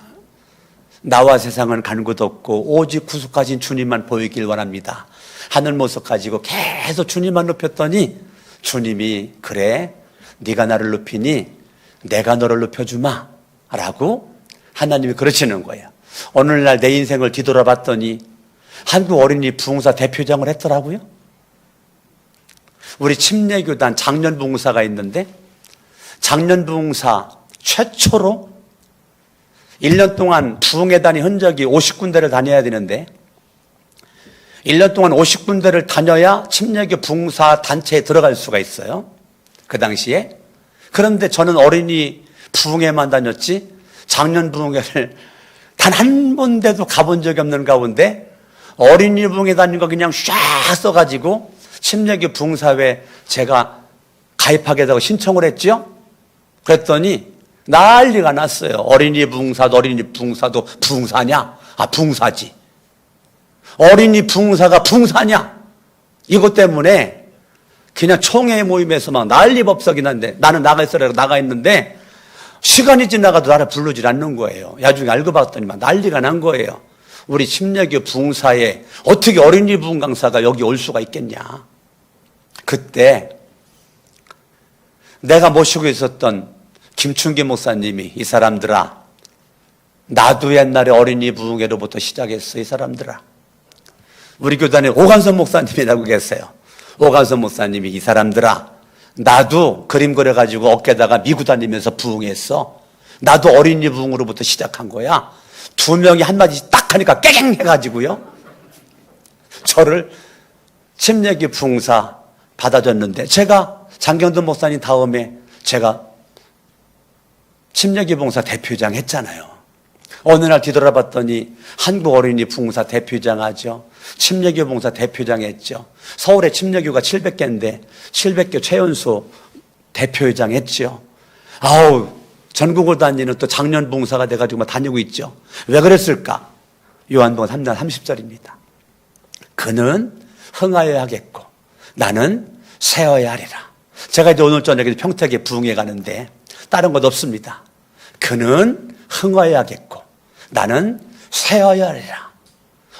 나와 세상은 간 곳 없고 오직 구속하신 주님만 보이길 원합니다. 하늘 모습 가지고 계속 주님만 높였더니 주님이 그래 네가 나를 높이니 내가 너를 높여주마 라고 하나님이 그러시는 거예요. 오늘날 내 인생을 뒤돌아봤더니 한국 어린이 부흥사 대표장을 했더라고요. 우리 침례교단 장년부흥사가 있는데 장년부흥사 최초로 1년 동안 부흥회 다닌 흔적이 50군데를 다녀야 되는데 1년 동안 50군데를 다녀야 침례교 부흥사 단체에 들어갈 수가 있어요. 그 당시에. 그런데 저는 어린이 부흥회만 다녔지 장년 부흥회를 단 한 번데도 가본 적이 없는 가운데 어린이 부흥회 다닌 거 그냥 쫙 써가지고 침례교 부흥사회 제가 가입하겠다고 신청을 했죠. 그랬더니 난리가 났어요. 어린이 부흥사도 부흥사냐? 아, 부흥사지. 어린이 부흥사가 부흥사냐? 이것 때문에 그냥 총회 모임에서 막 난리법석이 났는데 나는 나가 있으라고 나가 있는데 시간이 지나가도 나를 부르질 않는 거예요. 나중에 알고 봤더니 막 난리가 난 거예요. 우리 침례교 부흥사에 어떻게 어린이 부흥 강사가 여기 올 수가 있겠냐. 그때 내가 모시고 있었던 김춘기 목사님이 이 사람들아 나도 옛날에 어린이 부흥회로부터 시작했어. 이 사람들아. 우리 교단에 오간선 목사님이라고 계세요. 오간선 목사님이 이 사람들아 나도 그림 그려가지고 어깨다가 미고 다니면서 부흥했어. 나도 어린이 부흥으로부터 시작한 거야. 두 명이 한마디 딱 하니까 깨갱 해가지고요. 저를 침례교 부흥사 받아줬는데 제가 장경돈 목사님 다음에 제가 침례교 부흥사 대표장 했잖아요. 어느 날 뒤돌아봤더니 한국 어린이 부흥사 대표장 하죠. 침례교 부흥사 대표장 했죠. 서울에 침례교가 700개인데 700개 최연소 대표회장 했죠. 아우 전국을 다니는 또 장년 부흥사가 돼가지고 막 다니고 있죠. 왜 그랬을까? 요한복음 3장 30절입니다. 그는 흥하여야 하겠고 나는 세어야 하리라. 제가 이제 오늘 저녁에 평택에 부흥회 가는데 다른 것 없습니다. 그는 흥하여야 하겠고 나는 세어야 하리라.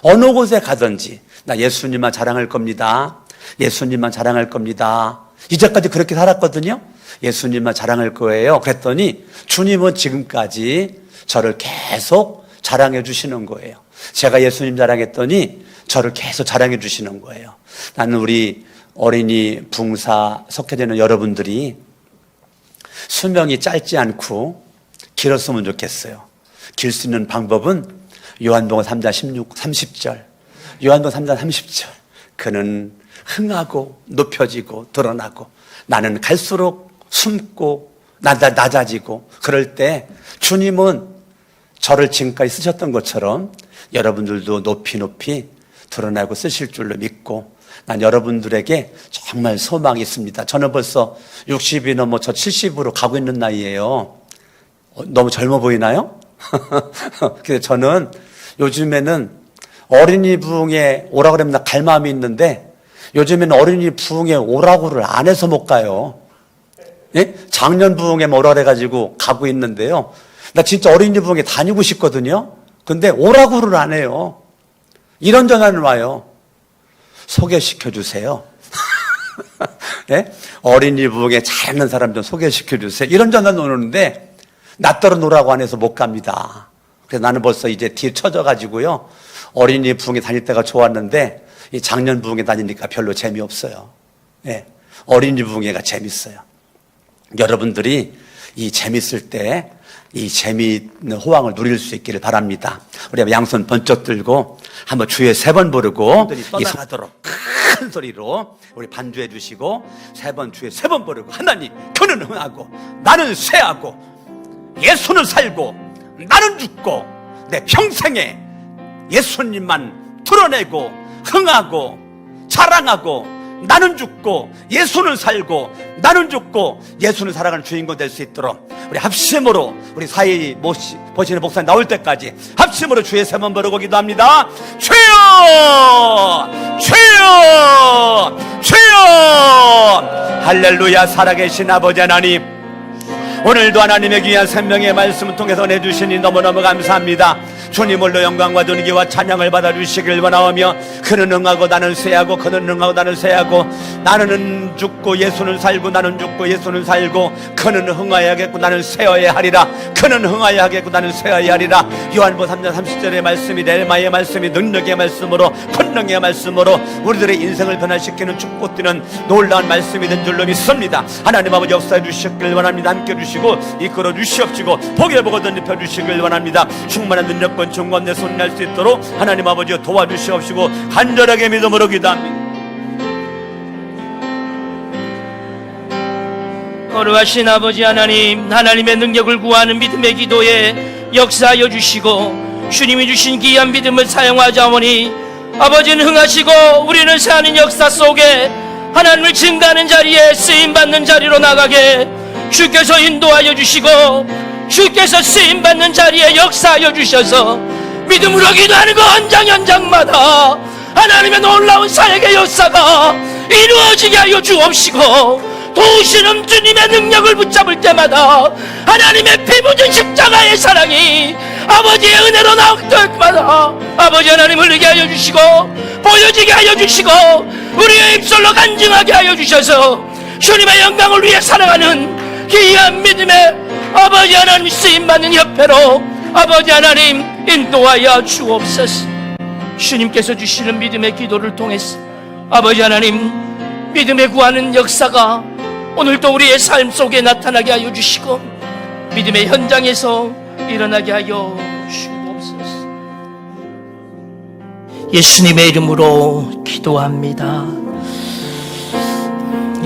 어느 곳에 가든지 나 예수님만 자랑할 겁니다. 예수님만 자랑할 겁니다. 이제까지 그렇게 살았거든요. 예수님만 자랑할 거예요. 그랬더니 주님은 지금까지 저를 계속 자랑해 주시는 거예요. 제가 예수님 자랑했더니 저를 계속 자랑해 주시는 거예요. 나는 우리 어린이 부흥사 속해되는 여러분들이 수명이 짧지 않고 길었으면 좋겠어요. 길 수 있는 방법은 요한복음 3장 30절. 요한복음 3장 30절. 그는 흥하고 높여지고 드러나고 나는 갈수록 숨고 낮아지고 그럴 때 주님은 저를 지금까지 쓰셨던 것처럼 여러분들도 높이 드러나고 쓰실 줄로 믿고 난 여러분들에게 정말 소망이 있습니다. 저는 벌써 60이 넘어 저 70으로 가고 있는 나이예요. 너무 젊어 보이나요? 그래서 저는 요즘에는 어린이 부흥회 오라고 그러면 갈 마음이 있는데 요즘에는 어린이 부흥회 오라고를 안 해서 못 가요. 예? 작년 부흥회만 오라 그래가지고 가고 있는데요. 나 진짜 어린이 부흥회 다니고 싶거든요. 근데 오라고를 안 해요. 이런 전화는 와요. 소개시켜 주세요. 예? 어린이 부흥회 잘하는 사람 좀 소개시켜 주세요. 이런 전화는 오는데 나 따로 놀라고 안 해서 못 갑니다. 그래서 나는 벌써 이제 뒤에 쳐져가지고요. 어린이 부흥회 다닐 때가 좋았는데 이 작년 부흥회 다니니까 별로 재미없어요. 예. 어린이 부흥회가 재밌어요. 여러분들이 이 재밌을 때 이 재미있는 호황을 누릴 수 있기를 바랍니다. 우리 양손 번쩍 들고 한번 주에 3번 부르고 떠나가도록 큰 소리로 우리 반주해 주시고 3번 주에 3번 부르고 하나님 그는 흥하고 나는 쇠하고 예수는 살고 나는 죽고 내 평생에 예수님만 드러내고 흥하고 자랑하고 나는 죽고 예수는 살고 나는 죽고 예수는 살아가는 주인공 될 수 있도록 우리 합심으로 우리 사이 보시는 목사님 나올 때까지 합심으로 주의 3번 부르고 기도합니다. 주여 주여 주여. 할렐루야. 살아계신 아버지 하나님, 오늘도 하나님의 귀한 생명의 말씀을 통해서 내주시니 너무너무 감사합니다. 주님 홀로 영광과 존귀와 찬양을 받아주시길 원하오며 그는 응하고 나는 쇠하고 그는 응하고 나는 쇠하고 나는 죽고 예수는 살고 나는 죽고 예수는 살고 그는 흥하여야겠고 나는 쇠어야 하리라. 그는 흥하여야 하겠고 나는 쇠어야 하리라. 요한복음 3장 30절의 말씀이 렐마의 말씀이 능력의 말씀으로 권능의 말씀으로 우리들의 인생을 변화시키는 축복되는 놀라운 말씀이 된 줄로 믿습니다. 하나님 아버지 역사해 주시길 원합니다. 함께 주시고 이끌어 주시옵시고 복의 복을 던집혀 주시길 원합니다. 충만한 능력권 중간 내 손이 날 수 있도록 하나님 아버지 도와주시옵시고 간절하게 믿음으로 기도합니다. 거룩하신 아버지 하나님, 하나님의 능력을 구하는 믿음의 기도에 역사하여 주시고 주님이 주신 귀한 믿음을 사용하자오니 아버지는 흥하시고 우리는 사는 역사 속에 하나님을 증거하는 자리에 쓰임받는 자리로 나가게 주께서 인도하여 주시고 주께서 쓰임받는 자리에 역사하여 주셔서 믿음으로 기도하는 그 현장마다 하나님의 놀라운 사역의 역사가 이루어지게 하여 주옵시고 도우시는 주님의 능력을 붙잡을 때마다 하나님의 피 묻은 십자가의 사랑이 아버지의 은혜로 나올 때마다 아버지 하나님 흘리게 하여 주시고 보여지게 하여 주시고 우리의 입술로 간증하게 하여 주셔서 주님의 영광을 위해 살아가는 귀한 믿음의 아버지 하나님 쓰임받는 협회로 아버지 하나님 인도하여 주옵소서. 주님께서 주시는 믿음의 기도를 통해서 아버지 하나님 믿음에 구하는 역사가 오늘도 우리의 삶 속에 나타나게 하여 주시고 믿음의 현장에서 일어나게 하여 주옵소서. 예수님의 이름으로 기도합니다.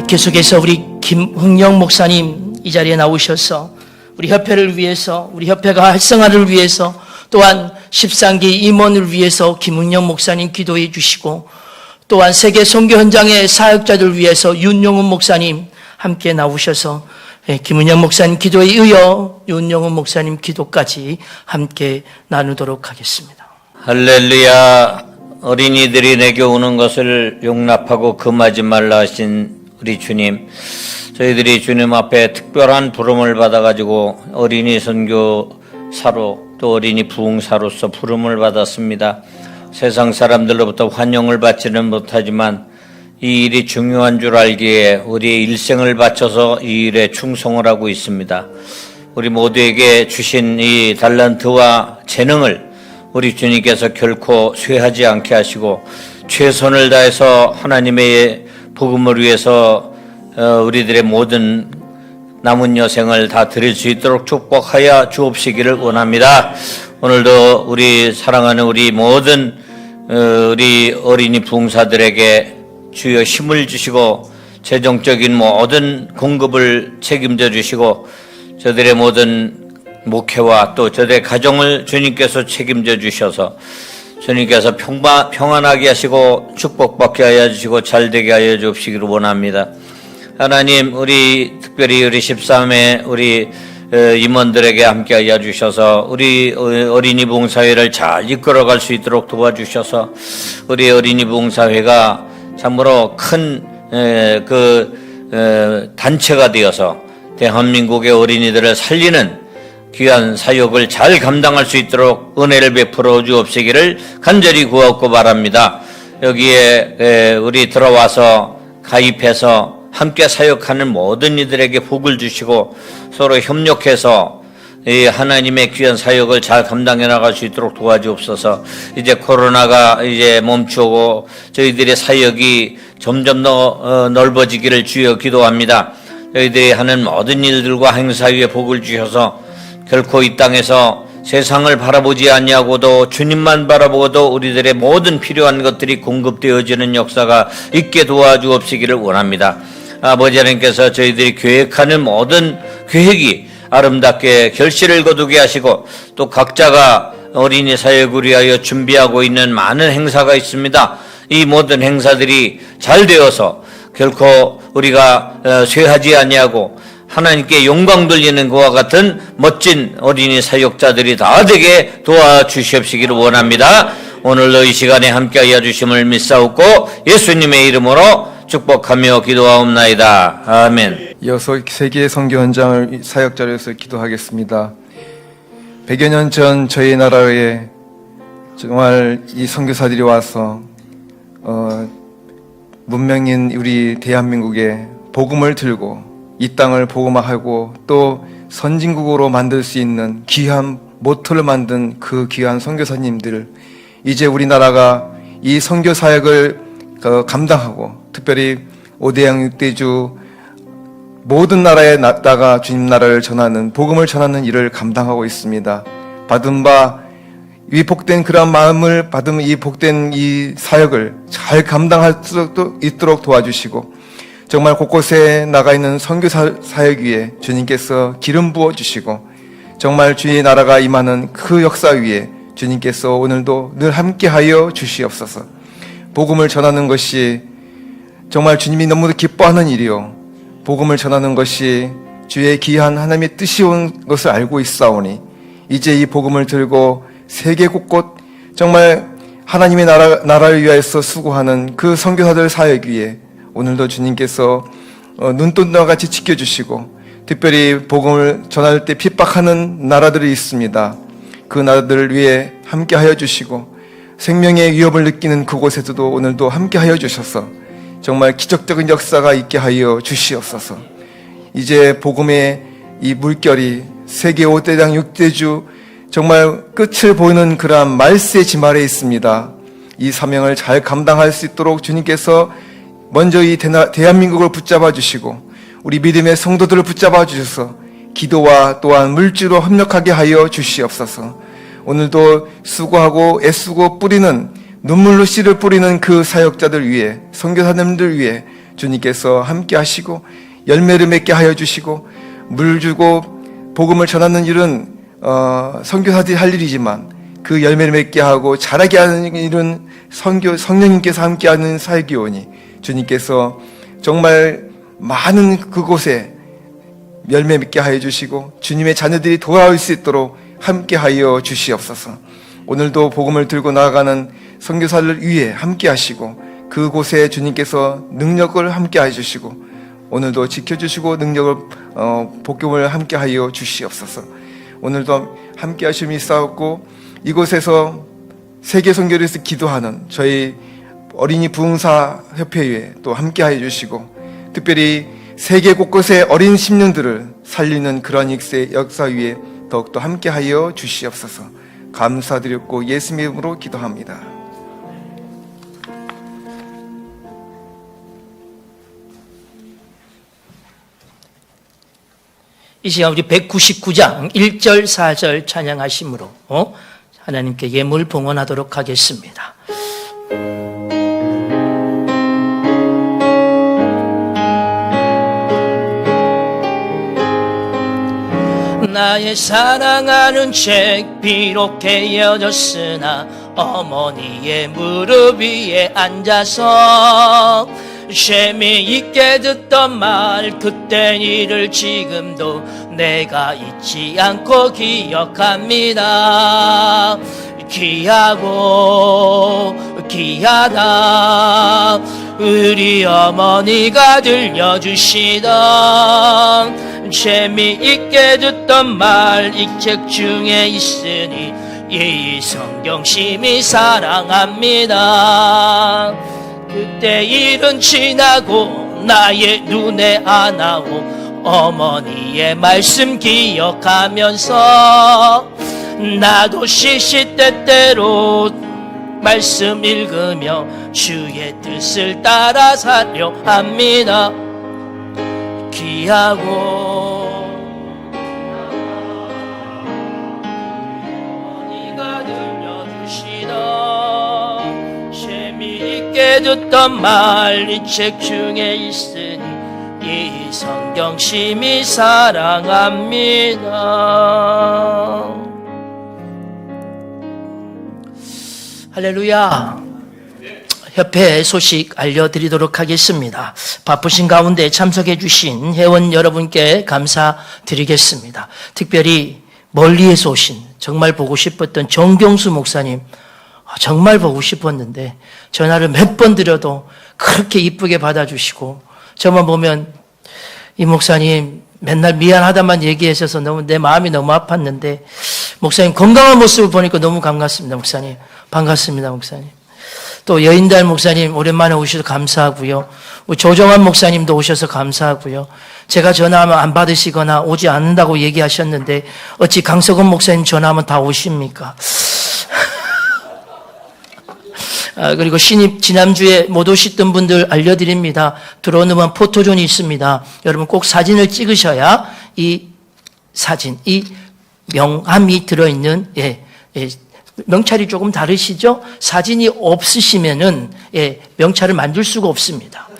계속해서 우리 김흥영 목사님 이 자리에 나오셔서 우리 협회를 위해서, 우리 협회가 활성화를 위해서, 또한 13기 임원을 위해서 김흥영 목사님 기도해 주시고, 또한 세계 선교 현장의 사역자들 위해서 윤용훈 목사님 함께 나오셔서 김은영 목사님 기도에 이어 윤용훈 목사님 기도까지 함께 나누도록 하겠습니다. 할렐루야. 어린이들이 내게 오는 것을 용납하고 금하지 말라 하신 우리 주님, 저희들이 주님 앞에 특별한 부름을 받아가지고 어린이 선교사로 또 어린이 부흥사로서 부름을 받았습니다. 세상 사람들로부터 환영을 받지는 못하지만 이 일이 중요한 줄 알기에 우리의 일생을 바쳐서 이 일에 충성을 하고 있습니다. 우리 모두에게 주신 이 달란트와 재능을 우리 주님께서 결코 쇠하지 않게 하시고 최선을 다해서 하나님의 복음을 위해서 우리들의 모든 남은 여생을 다 드릴 수 있도록 축복하여 주옵시기를 원합니다. 오늘도 우리 사랑하는 우리 모든 우리 어린이 부흥사들에게 주여 힘을 주시고 재정적인 모든 공급을 책임져 주시고 저들의 모든 목회와 또 저들의 가정을 주님께서 책임져 주셔서 주님께서 평안하게 하시고 축복받게 하여 주시고 잘되게 하여 주시기를 원합니다. 하나님, 우리 특별히 우리 13회 우리 임원들에게 함께 하여 주셔서 우리 어린이 부흥사회를 잘 이끌어갈 수 있도록 도와주셔서 우리 어린이 부흥사회가 참으로 큰 단체가 되어서 대한민국의 어린이들을 살리는 귀한 사역을 잘 감당할 수 있도록 은혜를 베풀어 주옵시기를 간절히 구하고 바랍니다. 여기에 우리 들어와서 가입해서 함께 사역하는 모든 이들에게 복을 주시고 서로 협력해서 이 하나님의 귀한 사역을 잘 감당해 나갈 수 있도록 도와주옵소서. 이제 코로나가 이제 멈추고 저희들의 사역이 점점 더 넓어지기를 주여 기도합니다. 저희들이 하는 모든 일들과 행사 위에 복을 주셔서 결코 이 땅에서 세상을 바라보지 아니하고도 주님만 바라보고도 우리들의 모든 필요한 것들이 공급되어지는 역사가 있게 도와주옵시기를 원합니다. 아버지 하나님께서 저희들이 계획하는 모든 계획이 아름답게 결실을 거두게 하시고 또 각자가 어린이 사역을 위하여 준비하고 있는 많은 행사가 있습니다. 이 모든 행사들이 잘 되어서 결코 우리가 쇠하지 아니하고 하나님께 영광 돌리는 그와 같은 멋진 어린이 사역자들이 다 되게 도와주시옵시기를 원합니다. 오늘도 이 시간에 함께하여 주심을 믿사옵고 예수님의 이름으로 축복하며 기도하옵나이다. 아멘. 이어서 세계 선교 현장을 사역자로 해서 기도하겠습니다. 100여 년 전 저희 나라에 정말 이 선교사들이 와서 문명인 우리 대한민국에 복음을 들고 이 땅을 복음화하고 또 선진국으로 만들 수 있는 귀한 모토를 만든 그 귀한 선교사님들, 이제 우리나라가 이 선교 사역을 감당하고 특별히 5대양 6대주 모든 나라에 나가 주님 나라를 전하는 복음을 전하는 일을 감당하고 있습니다. 받은 바 위복된 그런 마음을 받은 이 복된 이 사역을 잘 감당할 수 있도록 도와주시고 정말 곳곳에 나가 있는 선교 사역 위에 주님께서 기름 부어 주시고 정말 주의 나라가 임하는 그 역사 위에 주님께서 오늘도 늘 함께하여 주시옵소서. 복음을 전하는 것이 정말 주님이 너무도 기뻐하는 일이요, 복음을 전하는 것이 주의 귀한 하나님의 뜻이 온 것을 알고 있사오니 이제 이 복음을 들고 세계 곳곳 정말 하나님의 나라를 위하여서 수고하는 그 선교사들 사역 위에 오늘도 주님께서 눈동자와 같이 지켜주시고 특별히 복음을 전할 때 핍박하는 나라들이 있습니다. 그 나라들을 위해 함께하여 주시고 생명의 위협을 느끼는 그곳에서도 오늘도 함께하여 주셔서 정말 기적적인 역사가 있게 하여 주시옵소서. 이제 복음의 이 물결이 세계 5대장 6대주 정말 끝을 보이는 그러한 말세의 지말에 있습니다. 이 사명을 잘 감당할 수 있도록 주님께서 먼저 이 대한민국을 붙잡아 주시고 우리 믿음의 성도들을 붙잡아 주셔서 기도와 또한 물질로 협력하게 하여 주시옵소서. 오늘도 수고하고 애쓰고 뿌리는 눈물로 씨를 뿌리는 그 사역자들 위해 선교사님들 위해 주님께서 함께 하시고 열매를 맺게 하여 주시고 물 주고 복음을 전하는 일은 선교사들이 할 일이지만 그 열매를 맺게 하고 자라게 하는 일은 성령님께서 함께 하는 사역이 오니 주님께서 정말 많은 그곳에 열매 맺게 하여 주시고 주님의 자녀들이 돌아올 수 있도록 함께 하여 주시옵소서. 오늘도 복음을 들고 나아가는 선교사를 위해 함께 하시고 그곳에 주님께서 능력을 함께 해주시고 오늘도 지켜주시고 능력을 복음을 함께 하여 주시옵소서. 오늘도 함께 하심이 있사옵고 이곳에서 세계 선교를 위해서 기도하는 저희 어린이 부흥사 협회에 또 함께 하여 주시고 특별히 세계 곳곳의 어린 심령들을 살리는 그런 역사 위에 더욱더 함께 하여 주시옵소서. 감사드렸고 예수님의 이름으로 기도합니다. 이 시간 우리 199장 1절 4절 찬양하심으로 하나님께 예물 봉헌하도록 하겠습니다. 나의 사랑하는 책 비록 헤어졌으나 어머니의 무릎 위에 앉아서 재미있게 듣던 말 그땐 일을 지금도 내가 잊지 않고 기억합니다. 귀하고 귀하다 우리 어머니가 들려주시던 재미있게 듣던 말 이 책 중에 있으니 이 성경 심히 사랑합니다. 그때 일은 지나고 나의 눈에 안 나오 어머니의 말씀 기억하면서 나도 시시때때로 말씀 읽으며 주의 뜻을 따라 살려 합니다. 귀하고 네가 들려주시던 재미있게 듣던 말 이 책 중에 있으니 이 성경 심히 사랑합니다. 할렐루야. 협회 소식 알려드리도록 하겠습니다. 바쁘신 가운데 참석해 주신 회원 여러분께 감사드리겠습니다. 특별히 멀리에서 오신 정말 보고 싶었던 정경수 목사님, 정말 보고 싶었는데 전화를 몇 번 드려도 그렇게 이쁘게 받아주시고, 저만 보면 이 목사님 맨날 미안하다만 얘기하셔서 너무 내 마음이 너무 아팠는데, 목사님 건강한 모습을 보니까 너무 반갑습니다. 목사님 반갑습니다. 목사님. 또 여인달 목사님 오랜만에 오셔서 감사하고요. 조정환 목사님도 오셔서 감사하고요. 제가 전화하면 안 받으시거나 오지 않는다고 얘기하셨는데 어찌 강석원 목사님 전화하면 다 오십니까? 그리고 신입 지난주에 못 오셨던 분들 알려드립니다. 들어오면 포토존이 있습니다. 여러분 꼭 사진을 찍으셔야 이 사진, 이 명함이 들어있는 명찰이 조금 다르시죠? 사진이 없으시면은 명찰을 만들 수가 없습니다.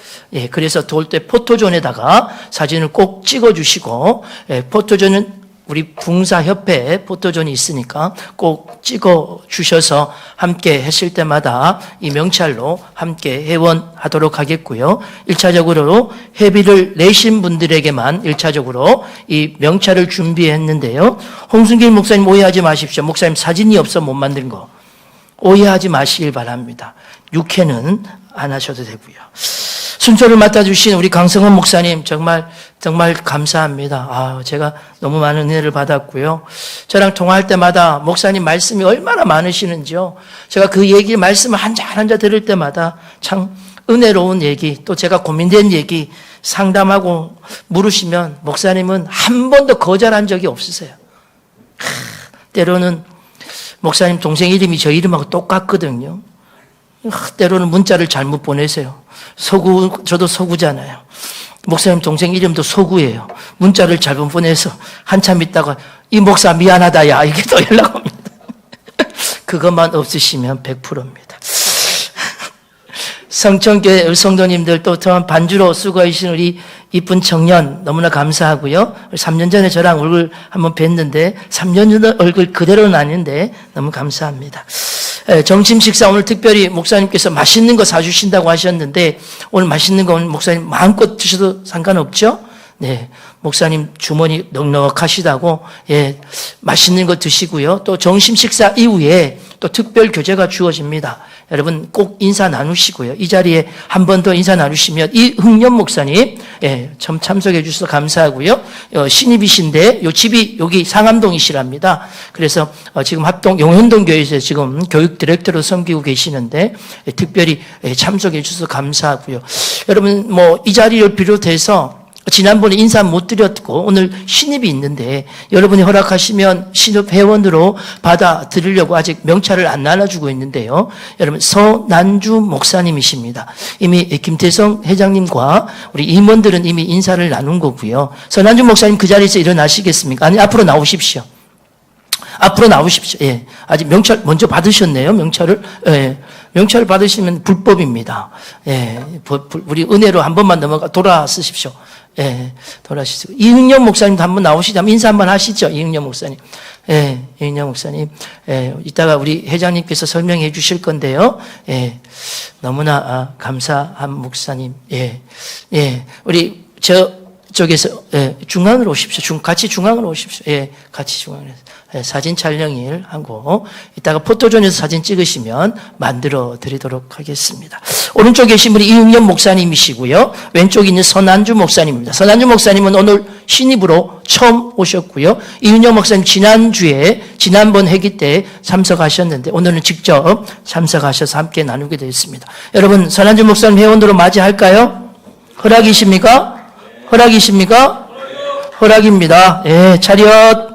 그래서 돌 때 포토존에다가 사진을 꼭 찍어주시고, 포토존은 우리 붕사협회 포토존이 있으니까 꼭 찍어주셔서 함께 했을 때마다 이 명찰로 함께 회원하도록 하겠고요. 1차적으로 회비를 내신 분들에게만 1차적으로 이 명찰을 준비했는데요. 홍순길 목사님 오해하지 마십시오. 목사님 사진이 없어 못 만든 거 오해하지 마시길 바랍니다. 육회는 안 하셔도 되고요. 순서를 맡아주신 우리 강성원 목사님 정말 감사합니다. 제가 너무 많은 은혜를 받았고요. 저랑 통화할 때마다 목사님 말씀이 얼마나 많으시는지요. 제가 그 얘기 말씀을 한자 한자 들을 때마다 참 은혜로운 얘기, 또 제가 고민된 얘기 상담하고 물으시면 목사님은 한 번도 거절한 적이 없으세요. 때로는 목사님 동생 이름이 저 이름하고 똑같거든요. 때로는 문자를 잘못 보내세요. 저도 서구잖아요. 목사님 동생 이름도 서구예요. 문자를 잘못 보내서 한참 있다가 이 목사 미안하다 야 이게 또 연락 옵니다. 그것만 없으시면 100%입니다. 성천교회 성도님들, 또 반주로 수고하신 우리 이쁜 청년 너무나 감사하고요. 3년 전에 저랑 얼굴 한번 뵀는데 3년 전 얼굴 그대로는 아닌데 너무 감사합니다. 점심 식사 오늘 특별히 목사님께서 맛있는 거 사주신다고 하셨는데 오늘 맛있는 거 오늘 목사님 마음껏 드셔도 상관없죠? 네, 목사님 주머니 넉넉하시다고 맛있는 거 드시고요. 또 점심 식사 이후에 또 특별 교제가 주어집니다. 여러분 꼭 인사 나누시고요. 이 자리에 한 번 더 인사 나누시면 이흥년 목사님 참 참석해 주셔서 감사하고요. 신입이신데 요 집이 여기 상암동이시랍니다. 그래서 지금 합동 용현동 교회에서 지금 교육 디렉터로 섬기고 계시는데 특별히 참석해 주셔서 감사하고요. 여러분 이 자리를 비롯해서 지난번에 인사 못 드렸고 오늘 신입이 있는데 여러분이 허락하시면 신입 회원으로 받아들이려고 아직 명찰을 안 나눠주고 있는데요. 여러분 서난주 목사님이십니다. 이미 김태성 회장님과 우리 임원들은 이미 인사를 나눈 거고요. 서난주 목사님 그 자리에서 일어나시겠습니까? 아니 앞으로 나오십시오. 앞으로 나오십시오. 아직 명찰 먼저 받으셨네요. 명찰을. 명찰을 받으시면 불법입니다. 우리 은혜로 한 번만 돌아 쓰십시오. 돌아가시고. 이흥년 목사님도 한번 나오시자면 인사 한번 하시죠. 이흥년 목사님. 이흥년 목사님. 이따가 우리 회장님께서 설명해 주실 건데요. 너무나 감사한 목사님. 우리 저쪽에서 중앙으로 오십시오. 같이 중앙으로 오십시오. 같이 중앙으로. 사진 촬영일 하고 이따가 포토존에서 사진 찍으시면 만들어 드리도록 하겠습니다. 오른쪽에 계신 분이 이흥년 목사님이시고요. 왼쪽에 있는 서난주 목사님입니다. 서난주 목사님은 오늘 신입으로 처음 오셨고요. 이흥년 목사님 지난번 회기 때 참석하셨는데 오늘은 직접 참석하셔서 함께 나누게 되었습니다. 여러분 서난주 목사님 회원으로 맞이할까요? 허락이십니까? 허락이십니까? 허락입니다. 차렷.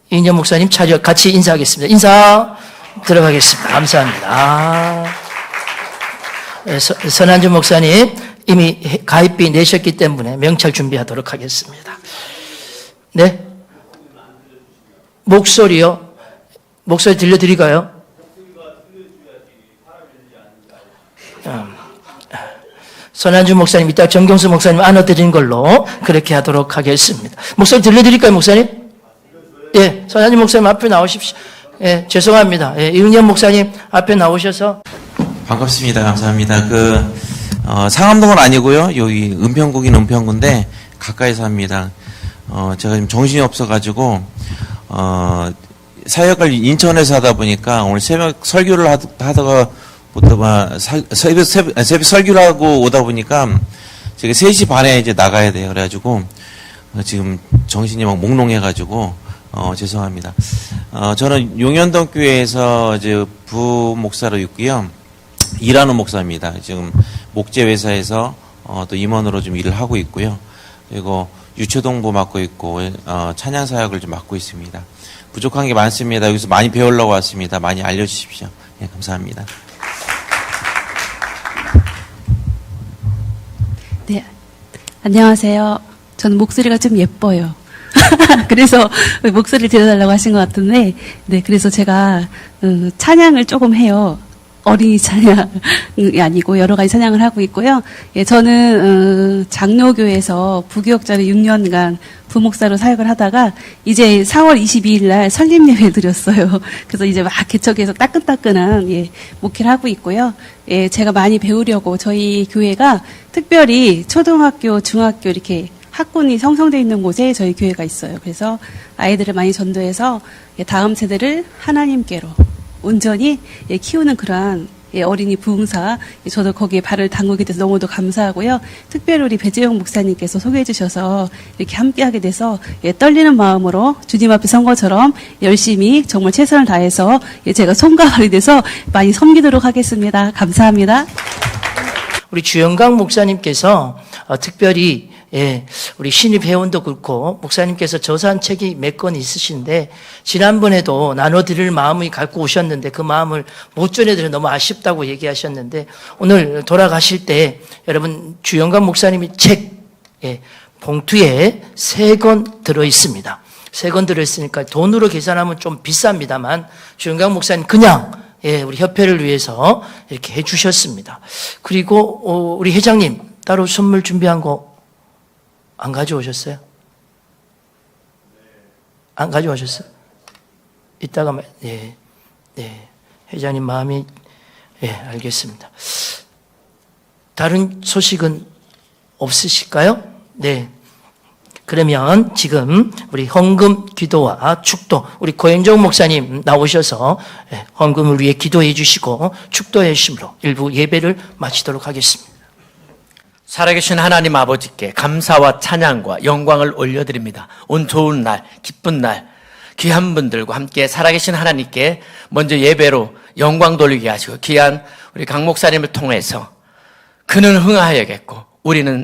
이인영 목사님 차렷 같이 인사하겠습니다. 인사 들어가겠습니다. 감사합니다. 선한주 목사님 이미 가입비 내셨기 때문에 명찰 준비하도록 하겠습니다. 네? 목소리요? 목소리 들려드릴까요? 손한주 목사님, 이따 정경수 목사님 안아드린 걸로 그렇게 하도록 하겠습니다. 목소리 들려드릴까요, 목사님? 예, 손한주 목사님 앞에 나오십시오. 예, 죄송합니다. 예, 이은현 목사님 앞에 나오셔서. 반갑습니다. 감사합니다. 상암동은 아니고요. 여기 은평구긴 은평구인데 가까이서 합니다. 제가 지금 정신이 없어가지고 사역을 인천에서 하다 보니까 오늘 새벽 설교를 하다가 새벽 설교를 하고 오다 보니까 제가 3시 반에 이제 나가야 돼요. 그래가지고 지금 정신이 막 몽롱해가지고 죄송합니다. 저는 용현동 교회에서 이제 부목사로 있고요. 일하는 목사입니다. 지금 목재 회사에서 또 임원으로 좀 일을 하고 있고요. 그리고 유초동부 맡고 있고 찬양 사역을 좀 맡고 있습니다. 부족한 게 많습니다. 여기서 많이 배우려고 왔습니다. 많이 알려주십시오. 네, 감사합니다. 네, 안녕하세요. 저는 목소리가 좀 예뻐요. 그래서 목소리를 들려달라고 하신 것 같은데, 네, 그래서 제가 찬양을 조금 해요. 어린이 찬양이 아니고 여러 가지 찬양을 하고 있고요. 예, 저는 장로교에서 부교역자로 6년간 부목사로 사역을 하다가 이제 4월 22일 날 설립예배 드렸어요. 그래서 이제 막 개척해서 따끈따끈한 목회를 하고 있고요. 예, 제가 많이 배우려고 저희 교회가 특별히 초등학교, 중학교 이렇게 학군이 형성되어 있는 곳에 저희 교회가 있어요. 그래서 아이들을 많이 전도해서 다음 세대를 하나님께로 온전히 키우는 그러한 어린이 부흥사, 저도 거기에 발을 담그게 돼서 너무도 감사하고요. 특별히 우리 배재용 목사님께서 소개해 주셔서 이렇게 함께하게 돼서 떨리는 마음으로 주님 앞에 선 것처럼 열심히 정말 최선을 다해서 제가 손과 발이 돼서 많이 섬기도록 하겠습니다. 감사합니다. 우리 주영강 목사님께서 특별히 우리 신입 회원도 그렇고 목사님께서 저서한 책이 몇 권 있으신데 지난번에도 나눠드릴 마음이 갖고 오셨는데 그 마음을 못 전해드려 너무 아쉽다고 얘기하셨는데 오늘 돌아가실 때 여러분 주영강 목사님이 책 봉투에 3권 들어있습니다. 3권 들어있으니까 돈으로 계산하면 좀 비쌉니다만 주영강 목사님 그냥 우리 협회를 위해서 이렇게 해주셨습니다. 그리고 우리 회장님 따로 선물 준비한 거 안 가져오셨어요? 안 가져오셨어요? 이따가 회장님 마음이 알겠습니다. 다른 소식은 없으실까요? 네. 그러면 지금 우리 헌금 기도와 축도 우리 고현정 목사님 나오셔서 헌금을 위해 기도해 주시고 축도해 주심으로 일부 예배를 마치도록 하겠습니다. 살아계신 하나님 아버지께 감사와 찬양과 영광을 올려드립니다. 온 좋은 날, 기쁜 날, 귀한 분들과 함께 살아계신 하나님께 먼저 예배로 영광 돌리게 하시고 귀한 우리 강 목사님을 통해서 그는 흥하여야겠고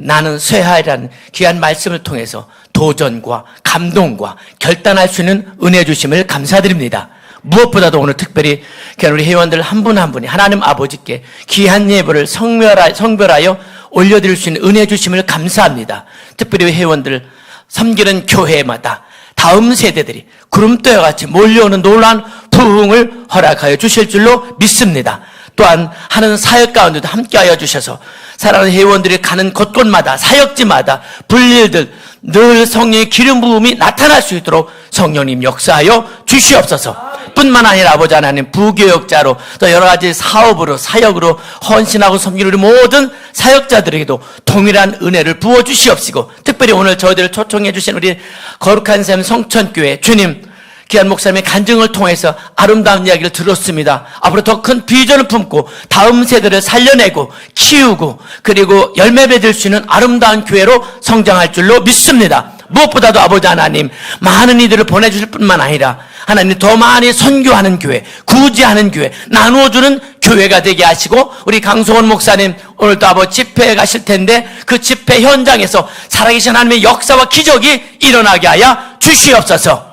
나는 쇠하리라는 귀한 말씀을 통해서 도전과 감동과 결단할 수 있는 은혜 주심을 감사드립니다. 무엇보다도 오늘 특별히 우리 회원들 한 분 한 분이 하나님 아버지께 귀한 예배를 성별하여 올려드릴 수 있는 은혜 주심을 감사합니다. 특별히 회원들 섬기는 교회마다 다음 세대들이 구름대와 같이 몰려오는 놀라운 부흥을 허락하여 주실 줄로 믿습니다. 또한 하는 사역 가운데도 함께하여 주셔서 사랑하는 회원들이 가는 곳곳마다 사역지마다 불일들 늘 성령의 기름 부음이 나타날 수 있도록 성령님 역사하여 주시옵소서. 뿐만 아니라 아버지 하나님 부교역자로 또 여러 가지 사업으로 사역으로 헌신하고 섬기는 우리 모든 사역자들에게도 동일한 은혜를 부어주시옵시고 특별히 오늘 저희들을 초청해 주신 우리 거룩한 샘 성천교회 주님 귀한 목사님의 간증을 통해서 아름다운 이야기를 들었습니다. 앞으로 더 큰 비전을 품고 다음 세대를 살려내고 키우고 그리고 열매 맺을 수 있는 아름다운 교회로 성장할 줄로 믿습니다. 무엇보다도 아버지 하나님 많은 이들을 보내주실 뿐만 아니라 하나님 더 많이 선교하는 교회, 구제하는 교회, 나누어주는 교회가 되게 하시고 우리 강성원 목사님 오늘도 아버지 집회에 가실 텐데 그 집회 현장에서 살아계신 하나님의 역사와 기적이 일어나게 하여 주시옵소서.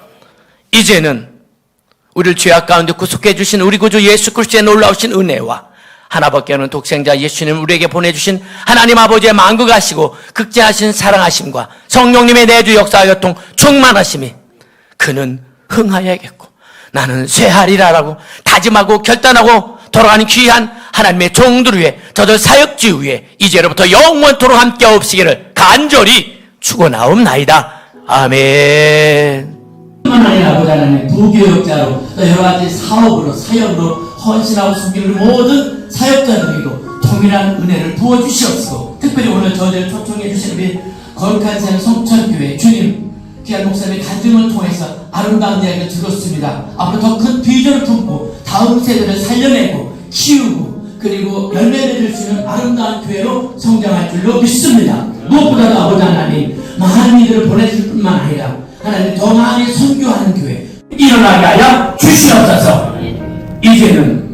이제는 우리를 죄악 가운데 구속해 주신 우리 구주 예수 그리스도의 놀라우신 은혜와 하나밖에 없는 독생자 예수님 우리에게 보내주신 하나님 아버지의 만국하시고 극진하신 사랑하심과 성령님의 내주 역사 교통 충만하심이 그는 흥하여야겠고 나는 쇠하리라라고 다짐하고 결단하고 돌아가는 귀한 하나님의 종들 위해 저들 사역지 위에 이제로부터 영원토록 함께 없으기를 간절히 축원하옵나이다. 아멘. 하나님 아버지 하나님 부교역자로 또 여러 가지 사업으로 사역으로 헌신하고 숨기는 모든 사역자들에게도 동일한 은혜를 부어주시옵시고 특별히 오늘 저희를 초청해 주신 우리 거룩한 삶 성천교회 주님 귀한 목사님의 간증을 통해서 아름다운 이야기를 들었습니다. 앞으로 더 큰 비전을 품고 다음 세대를 살려내고 키우고 그리고 열매 맺을 수 있는 아름다운 교회로 성장할 줄로 믿습니다. 무엇보다도 아버지 하나님 많은 이들을 보내줄 뿐만 아니라 하나님 더 많이 선교하는 교회 일어나게 하여 주시옵소서. 이제는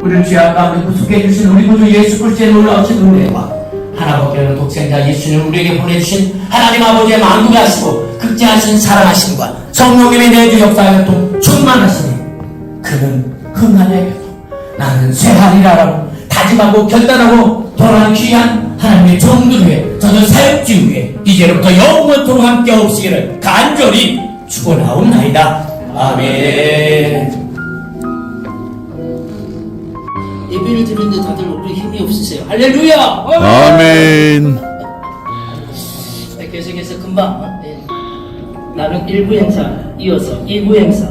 우리를 죄악 가운데 구속해 주신 우리 구주 예수 그리스도의 놀라우신 은혜와 하나밖에 없는 독생자 예수님 우리에게 보내주신 하나님 아버지의 만국하시고 극진하신 사랑하심과 성령님의 내주 역사교통 충만하시니 그는 흥하여야겠고 나는 쇠하리라라고 다짐하고 결단하고 돌아가는 귀한 하나님의 종들 위해 저들 사역지 위에 이제로부터 영원토록 함께 없으기를 간절히 축원하옵나이다. 아멘. 예배를 드리는데 다들 우리 힘이 없으세요. 할렐루야. 아멘. 네, 계속해서 금방 나는 1부 행사 이어서 2부 행사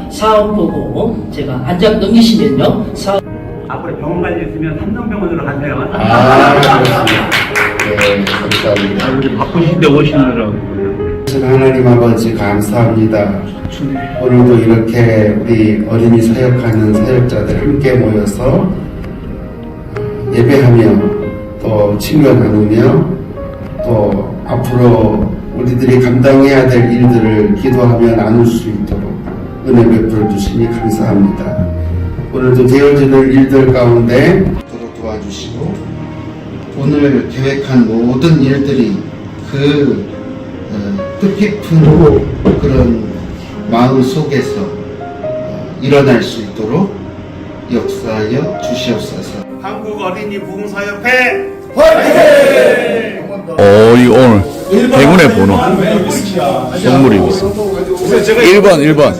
사업 보고 제가 한 장 넘기시면요 사업 앞으로 병원 갈 일 있으면 삼성병원으로 가세요. 그렇습니다. 네, 감사합니다. 바쁘신데 오시느라고. 하나님 아버지 감사합니다. 오늘도 이렇게 우리 어린이 사역하는 사역자들 함께 모여서 예배하며 또 친구 나누며 또 앞으로 우리들이 감당해야 될 일들을 기도하며 나눌 수 있도록 은혜 베풀어 주시니 감사합니다. 오늘도 되어지는 일들 가운데 도와주시고 오늘 계획한 모든 일들이 그 뜻깊은 그런 마음 속에서 일어날 수 있도록 역사하여 주시옵소서. 한국 어린이 부흥사협회 오늘 행운의 번호 선물이 있습니다. 1번.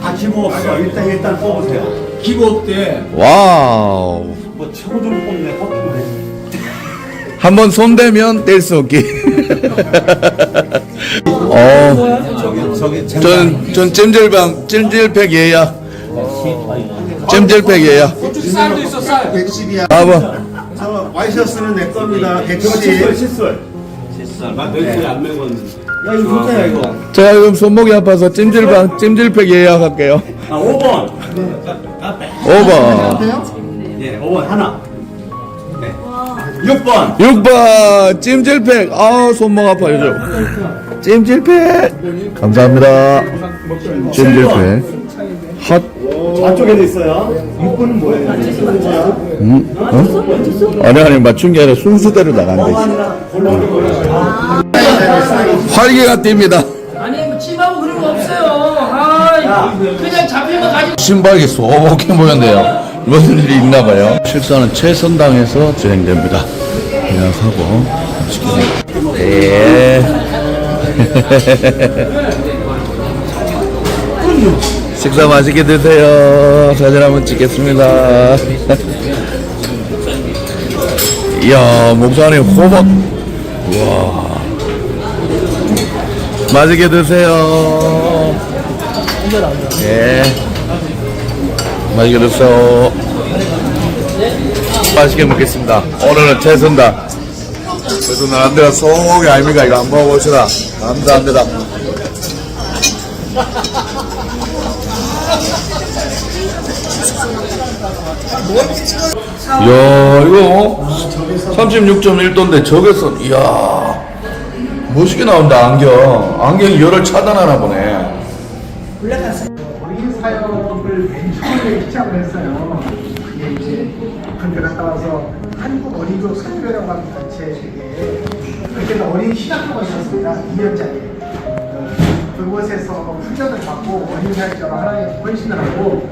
아, 기부 없어. 일단 뽑으세요. 기부 없대. 와우. 뭐 최고 좀 뽑네. 뽑히네. 한번 손대면 뗄 수 없기. 전 찜질팩 예약. 찜질팩 예약. 쌀도 있어, 쌀. 110이야. 4번. 저 와이셔츠는 내 겁니다. 110. 칫솔. 멘트에 안 매웠는데. 야, 이거 진짜야, 이거. 제가 지금 손목이 아파서 찜질팩 예약할게요. 아, 5번. 5번. 네, 5번 하나. 네. 6번. 6번 찜질팩. 아 손목 아파요 저. 찜질팩. 감사합니다. 찜질팩. 핫. 좌쪽에도 있어요. 6번은 뭐예요? 아니 맞춘 게 아니라 순수대로 나간대. 활기가 띱니다. 아니 뭐 찜하고 그런 거 없어요. 아 그냥 잡힌 거 가지고 신발이 소복해 보였네요. 무슨 일이 있나 봐요. 식사는 최선당에서 진행됩니다. 예약하고 네. 식사 맛있게 드세요. 사진 한번 찍겠습니다. 이야 목사님 호박. 와 맛있게 드세요. 예. 맛있게 드세요. 맛있게 먹겠습니다. 오늘은 최선다. 그래도 나름대로 소고기 아닙니까? 이거 한번 먹어봅시다. 감사합니다. 이야, 이거 36.1도인데 저게서, 이야, 멋있게 나온다, 안경. 안경이 열을 차단하나 보네. 어린이 사역을 맨 처음에 시작을 했어요. 이게 이제 그런데 갔다 와서 한국 어린이교 선교회라고 하는 단체에게 그때는 어린이 신학교가 있었습니다. 2년짜리. 그곳에서 훈련을 받고 어린이사역자로 하나님께 헌신을 하고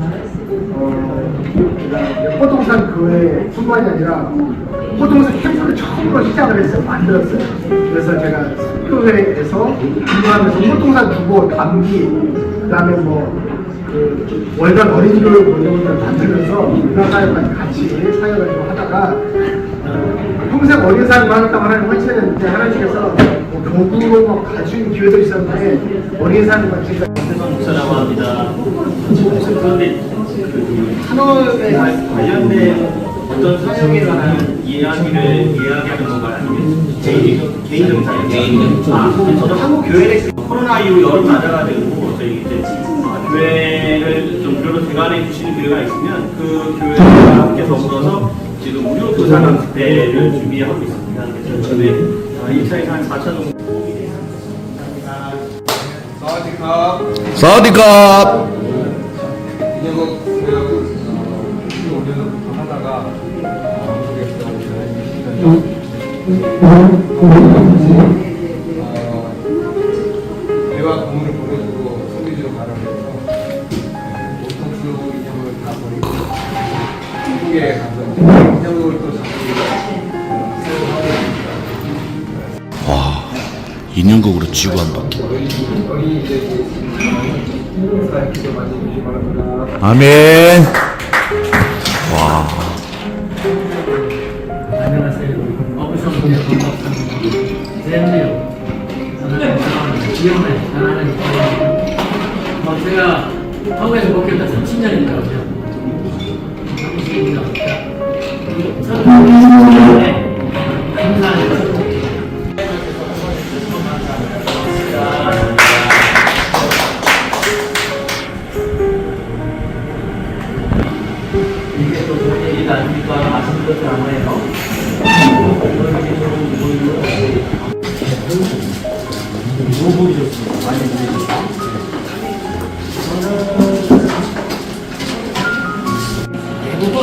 호동산 교회뿐만이 아니라 호동산 캠프를 처음으로 시작을 했어요. 만들었어요. 그래서 제가 교회에서 근무하면서 호동산 두고 감기 그다음에 그 월간 어린이교육 모임을 만들면서 문화사역까지 같이 사역을 좀 하다가 평생 어린이사역만 하겠다고 하나님 헌신했는데 하나님께서 교구로 가진 기회도 있었는데 어린이사역만 제가 목사라고 합니다. 그런데 산업에 관련된 어떤 사역에 관한 이야기하는 건가요? 아니면 개인적인 사역? 저도 한국 교회를 코로나 이후 여름 맞아가지고 저희 이제 교회를 좀 무료로 대관해 주시는 교회가 있으면 그 교회와 함께 더불어서 지금 무료 교사관 집회를 준비하고 있습니다. 그래서 저희 2차에서 한 4천 정도. 사와디캅. 이제국 오늘부터 하다가 대화 공문을 보내주고 소리지로 가라고 해서 모통수 인형을 다 버리고 한국에 가서 인형을 또 잡고 와, 인형극으로 지구 한 바퀴. 어린이 이제 기도 많이 해주시기 바랍니다. 아멘. 와. 안녕하세요. 어부성 반갑습니다. 젠데요. 저는 기억나요. 하나님 제가 한국에서 목회했다 30년이니까요. 30년이나 항상 이게 또 일이 아닙니까? 아시는 것도 아니에요. 너무 보기 좋습니다. 많이 보여주세요. 대부분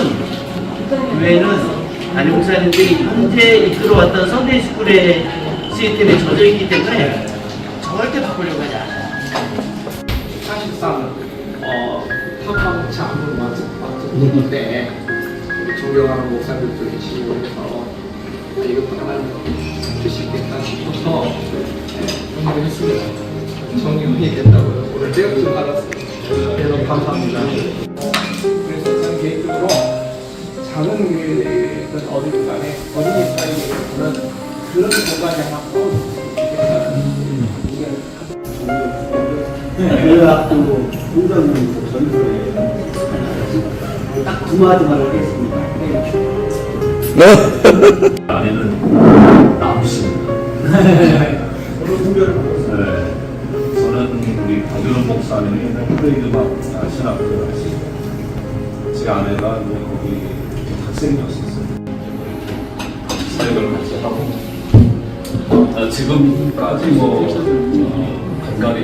교회는 담임 목사님들이 현재 이끌어왔던 선데이 스쿨의 시스템에 젖어 있기 때문에 절대 바꾸려고 하지 않아요. 사실상 탐방치 안으로 왔는데 우리 존경하는 목사님들 계시고 해서 이것도 하나님 줄 수 있겠다 싶어서 정리했습니다. 정리훈이 된다고요. 오늘 대학 좀 받았어요. 너무 감사합니다. 그래서 저는 개인적으로 작은 교회든 어디든 간에 어린이 사이에 그런 공간이 하나 있겠다는 교회학교 공동님 전도에 딱 두 마디만 하겠습니다. 아내는 남씨입니다. 서로 분별을 하고 저는 우리 박윤원 목사님이 프레이드막 신학교를 하시고 제 아내가 거기 학생이었었어요. 사역을 같이 하고 지금까지 간간히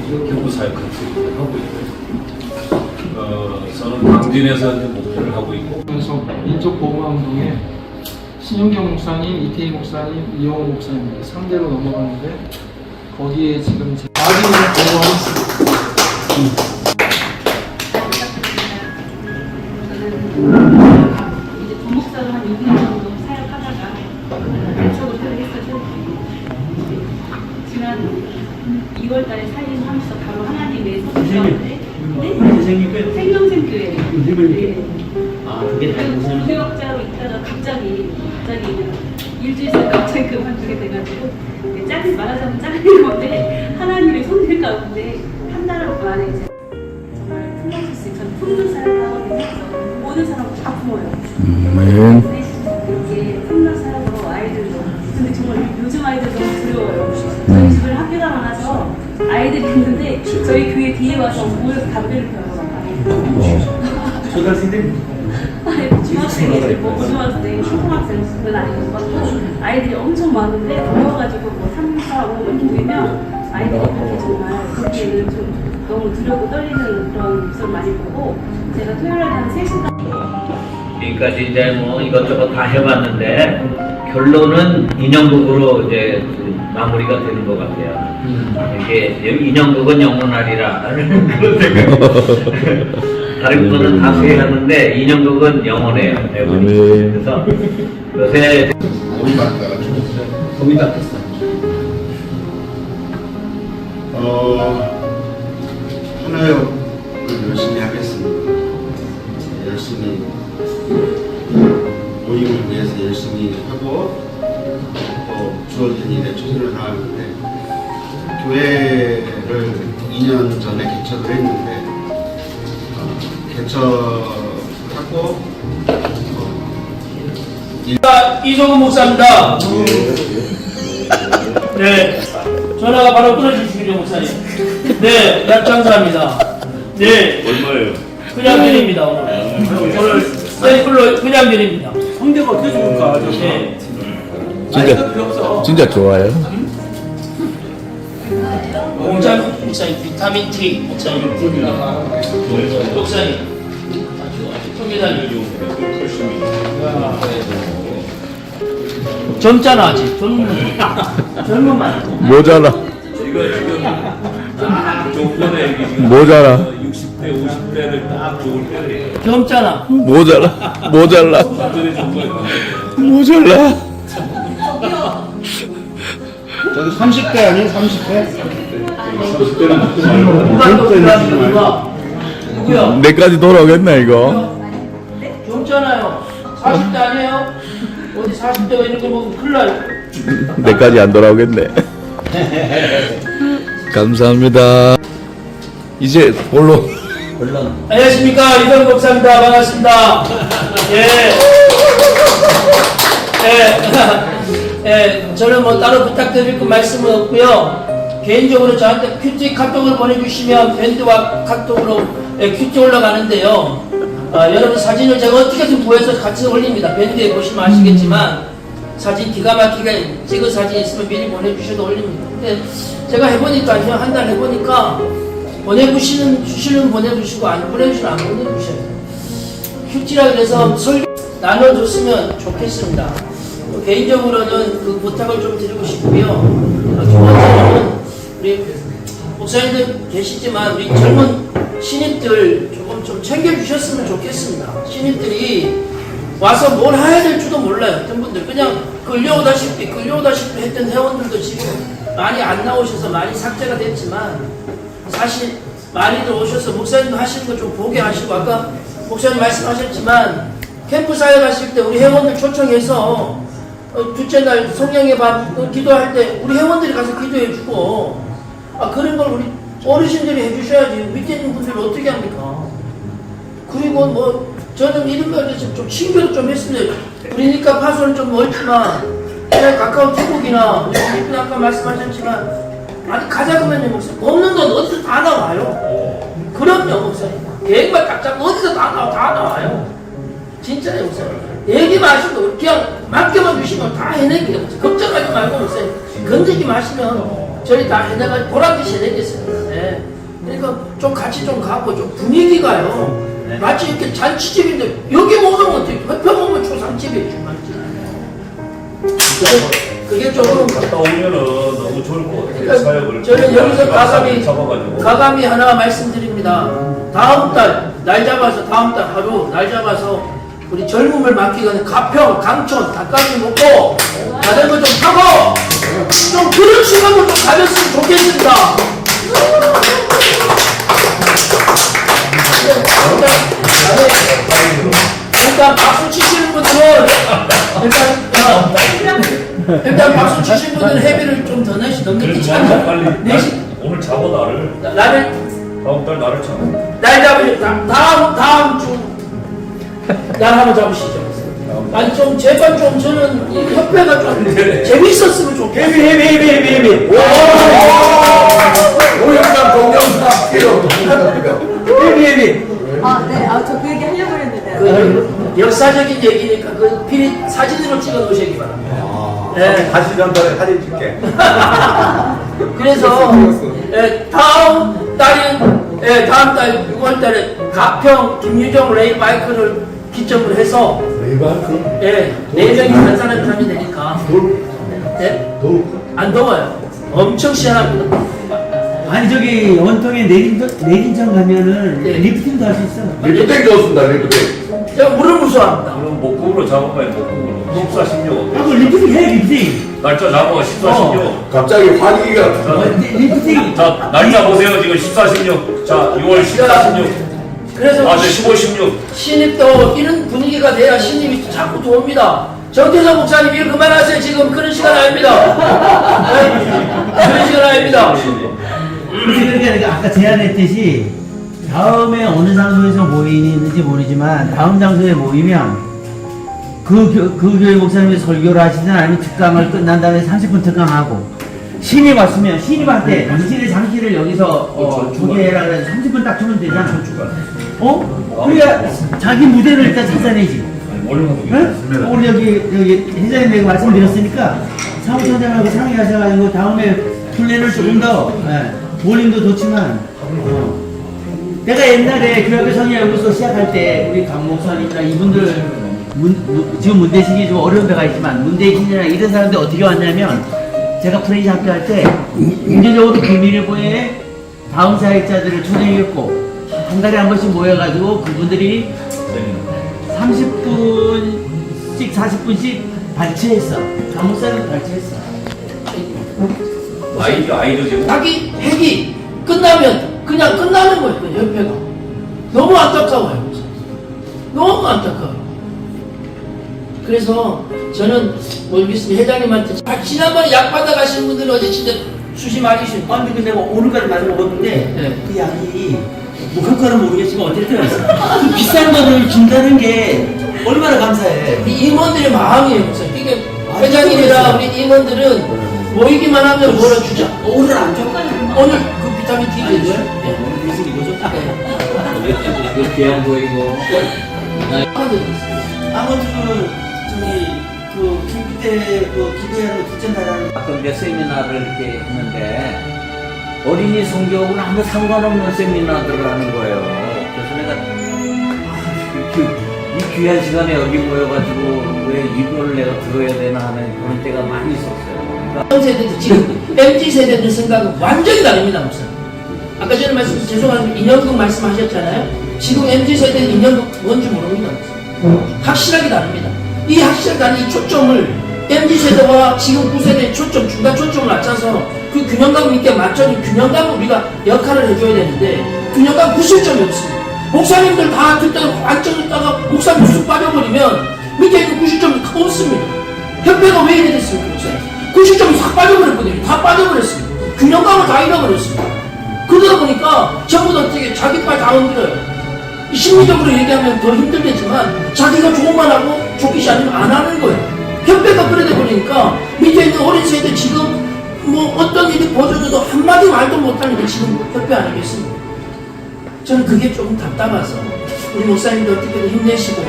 교부 사역 같이 하고 있고요. 저는 당진에서 이제 목회를 하고 있고. 그래서 민족보호운동에 신용경 목사님, 이태희 목사님, 이영호 목사님 3대로 넘어가는데 거기에 지금 마지막에 보호하겠습니다. 이제 부목사로 한 6년 정도 사역하다가 개척을 했었죠. 지난 2월달에 사임하면서 바로 하나님의 선교사인데 생명생교회. 그게 다 무슨 교역자로 있다가 갑자기 일주일 사이 갑자기 그만두게 돼가지고 짧게 말하자면 짧은 건데 하나님의 손길 가운데 한 달 만에 이제 정말 품어줄 수 있는 품는 사역하거든요. 모든 사람 다 품어요. 근데 이게 품는 사역으로 아이들도 근데 정말 요즘 아이들 너무 두려워요. 저희 집을 학교 다녀 나서 아이들이 있는데 저희 교회 뒤에 와서 모여서 담배를 피워요. 초등학생들? 중학생이지 중학생, 초등학생 그건 아니고 아이들이 엄청 많은데 모여가지고 3, 4, 5 이렇게 모이면 아이들이 그렇게 정말 그렇게는 좀 너무 두렵고 떨리는 그런 모습을 많이 보고 제가 토요일에 한 3시간 지금까지 이제 이것저것 다 해봤는데 결론은 인형극으로 이제 마무리가 되는 것 같아요. 이게 인형극은 영원하리라는 그런 생각. 다른 거는 다 수행하는데 인형극은 영원해요. 그래서 요새 하나역을 열심히 하겠습니다. 열심히 모임을 위해서 열심히 하고 또 주어진 일에 최선을 다하는데 교회를 2년 전에 개척을 했는데 개척하고 이종훈 목사입니다. 네, 전화가 바로 끊어주시죠, 목사님. 네, 약장사입니다. 네, 얼마예요? 그냥 드립니다. 오늘 셀플로 그냥 드립니다. 성대가 어떻게 좋을까? 네. 진짜 좋아요. 목사님 비타민 T 목사님 목사님 통계단이 젊잖아 아직 젊은 모자라. 조건에 모자라. 60대, 50대를 딱 좋을 때 젊잖아 모자라. 모자라. 완전히 좋은 거예요. 모자라. 저도 30대 아니에요? 30대? 누구야? 내까지 돌아오겠네 이거. 젊잖아요 40대 아니에요? 어디 40대가 이런 거 보면 큰일 나요. 내까지 안 돌아오겠네. 감사합니다. 이제 본론. 안녕하십니까 이건 목사입니다. 반갑습니다. 저는 뭐 따로 부탁드릴 그 말씀은 없고요. 개인적으로 저한테 큐티 카톡을 보내주시면 밴드와 카톡으로 큐티 올라가는데요. 여러분 사진을 제가 어떻게든 구해서 같이 올립니다. 밴드에 보시면 아시겠지만 사진 기가 막히게 찍은 사진 있으면 미리 보내주셔도 올립니다. 근데 제가 해보니까요, 한 달 해보니까 주시는 보내주시고 안 보내주시면 안 보내주셔요. 큐티라 그래서 설교 나눠줬으면 좋겠습니다. 개인적으로는 그 부탁을 좀 드리고 싶고요. 두 번째로는 우리 목사님들 계시지만 우리 젊은 신입들 조금 좀 챙겨주셨으면 좋겠습니다. 신입들이 와서 뭘 해야 될지도 몰라요. 어떤 분들 그냥 끌려오다시피 했던 회원들도 지금 많이 안 나오셔서 많이 삭제가 됐지만 사실 많이들 오셔서 목사님도 하시는 거 좀 보게 하시고 아까 목사님 말씀하셨지만 캠프 사회 가실 때 우리 회원들 초청해서 둘째 날 성령의 밤 기도할 때 우리 회원들이 가서 기도해주고 그런 걸 우리 어르신들이 해주셔야지 밑에 있는 분들은 어떻게 합니까? 그리고 뭐 저는 이런 거에 대해서 좀 친교도 좀 했습니다. 우리니까 파손은 좀 멀지만 가까운 태국이나 우리 아까 말씀하셨지만 아니 가자 그러면 목사님 없는 돈 어디서 다 나와요. 그럼요 목사님 계획만 딱 잡고 어디서 다 나와요. 진짜요 목사님. 얘기 마시고 그냥 맡겨만 주시면 다 해낼게요. 걱정하지 말고 목사님 건드지 마시면 저희 다 해내가지고 보람듯이 해내겠습니다. 네. 그러니까 좀 같이 좀 가고 좀 분위기가요. 마치 이렇게 잔치집인데 여기 먹으면 어떻게 회평 오면 초상집이에요. 그게 조금 갔다 오면은 너무 좋을 것 같아요. 그러니까 사역을 저는 여기서 잡아가지고. 가감히 하나 말씀드립니다. 다음 달 날 잡아서 다음 달 하루 날 잡아서 우리 젊음을 맡기는 가평, 강촌, 닭갈비 먹고 자전거 좀 타고 좀 그런 시간을 좀 가졌으면 좋겠습니다. 일단 박수 치시는 분들은 일단 박수 치시는 분들은 회비를 좀 더 넘기지 그래서 빨리 내시 오늘 잡아 나를 다음 달 나를 잡아. 날 잡으시죠. 다음 주 날 한번 잡으시죠. 아니 좀 제발 좀 저는 이 협회가 좀 재밌었으면 좋겠어요. 헤비. 오영상 동영상 필요. 헤비. 저 그 얘기 하려고 했는데. 그 역사적인 얘기니까 그 필히 사진으로 찍어 놓으시기 바랍니다. 네. 다시 전달에 사진 줄게. 그래서 다음 달 6월 달에 가평 김유정 레이 바이크를 기점으로 해서 레이바이크? 네 명이 한 사람이 타면 되니까. 네? 안 더워요. 엄청 시원합니다. 아니 저기 원통에 내린천 가면은 리프팅도 할 수 있어. 리프팅 좋습니다, 리프팅. 제가 물을 무서워합니다. 그럼 목금으로 작업해요, 목금으로. 14, 16. 아, 그 리프팅 해, 리프팅. 날짜 잡아, 14, 16. 갑자기 환기가. 리프팅. 자, 날짜 보세요. 지금 14, 16. 자, 6월 14, 16. 그래서 아, 네, 15, 16. 신입도 이런 분위기가 돼야 신입이 자꾸 들어옵니다. 정태성 목사님 일 그만하세요. 지금 그런 시간 아닙니다. 그런 시간 아닙니다. 그러니까 아까 제안했듯이 다음에 어느 장소에서 모임이 있는지 모르지만 다음 장소에 모이면 그 교회 목사님이 설교를 하시든 아니면 특강을 끝난 다음에 30분 특강하고 신입 왔으면 신입한테 당신의 장치를 여기서 주게 해라 그래서 30분 딱 주면 되잖아. 그러니까 자기 무대를 일단 찾아내지. 응? 우리 여기 회장님 말씀드렸으니까 사무총장하고 상의하셔가지고 다음에 플랜을 조금 더 볼링도 좋지만 내가 옛날에 교회학교 성의연구소 시작할 때 우리 강 목사님이나 이분들 지금 문대식이 좀 어려운 데가 있지만 문대식이나 이런 사람들 어떻게 왔냐면 제가 프레이즈 학교 할 때 인제적으로 비밀일보에 다음 사역자들을 초대했고 한 달에 한 번씩 모여가지고 그분들이 30분씩 40분씩 발췌했어. 강 목사님 발췌했어. 아이디어 지금. 자기 핵이 끝나면 그냥 끝나는 거예요. 그 협회가. 너무 안타까워요. 너무 안타까워요. 그래서 저는 모르겠습니다. 회장님한테 지난번에 약 받아가시는 분들은 어제 진짜 수시 맞으시고. 아니 근데 내가 오늘까지 맞아 먹었는데 그 약이 뭐 효과는 모르겠지만 어쨌든 그 비싼 거를 준다는 게 얼마나 감사해. 이 임원들의 마음이에요. 목사님. 이게 회장님이랑 우리 임원들은 모이기만 하면 뭐라 주자. 오늘 안 줘? 오늘 그 비타민 D 줘요? 그 귀한 보이고. 아무튼 저기 그 캠프 때그 기도회하는 둘째 날은 가끔 이제 세미나를 이렇게 했는데 어린이 성교하고는 아무 상관없는 세미나들을 하는 거예요. 그래서 내가 이 귀한 시간에 여기 모여가지고 왜 이걸 내가 들어야 되나 하는 그런 때가 많이 있었어요. 그러니까 세대들 지금 MZ 세대들 생각은 완전히 다릅니다, 목사님. 아까 전에 말씀 죄송한데 인연극 말씀하셨잖아요. 지금 MZ 세대는 인연극 뭔지 모릅니다. 확실하게 다릅니다. 이 확실하게 다른 이 초점을 MZ 세대와 지금 9세대의 초점, 중간 초점을 맞춰서 그 균형감 있게 맞춰준 균형감을 우리가 역할을 해줘야 되는데 균형감 구실점이 없습니다. 목사님들 다 그때 완전 있다가 목사님 쑥 빠져버리면 밑에 있는 구실점이 없습니다. 협회가 왜 이래 됐습니까, 목사님? 구실점이 싹 빠져버렸거든요. 다 빠져버렸습니다. 균형감을 다 잃어버렸습니다. 그러다 보니까 전부 다 어떻게 자기 빨 다 흔들어요. 심리적으로 얘기하면 더 힘들겠지만 자기가 좋은 말 하고 좋기 아니면 안 하는 거예요. 협회가 그래 돼버리니까 밑에 있는 어린 세대 지금 뭐 어떤 일이 벌어져도 한마디 말도 못하는 게 지금 협회 아니겠습니까? 저는 그게 조금 답답해서 우리 목사님도 어떻게든 힘내시고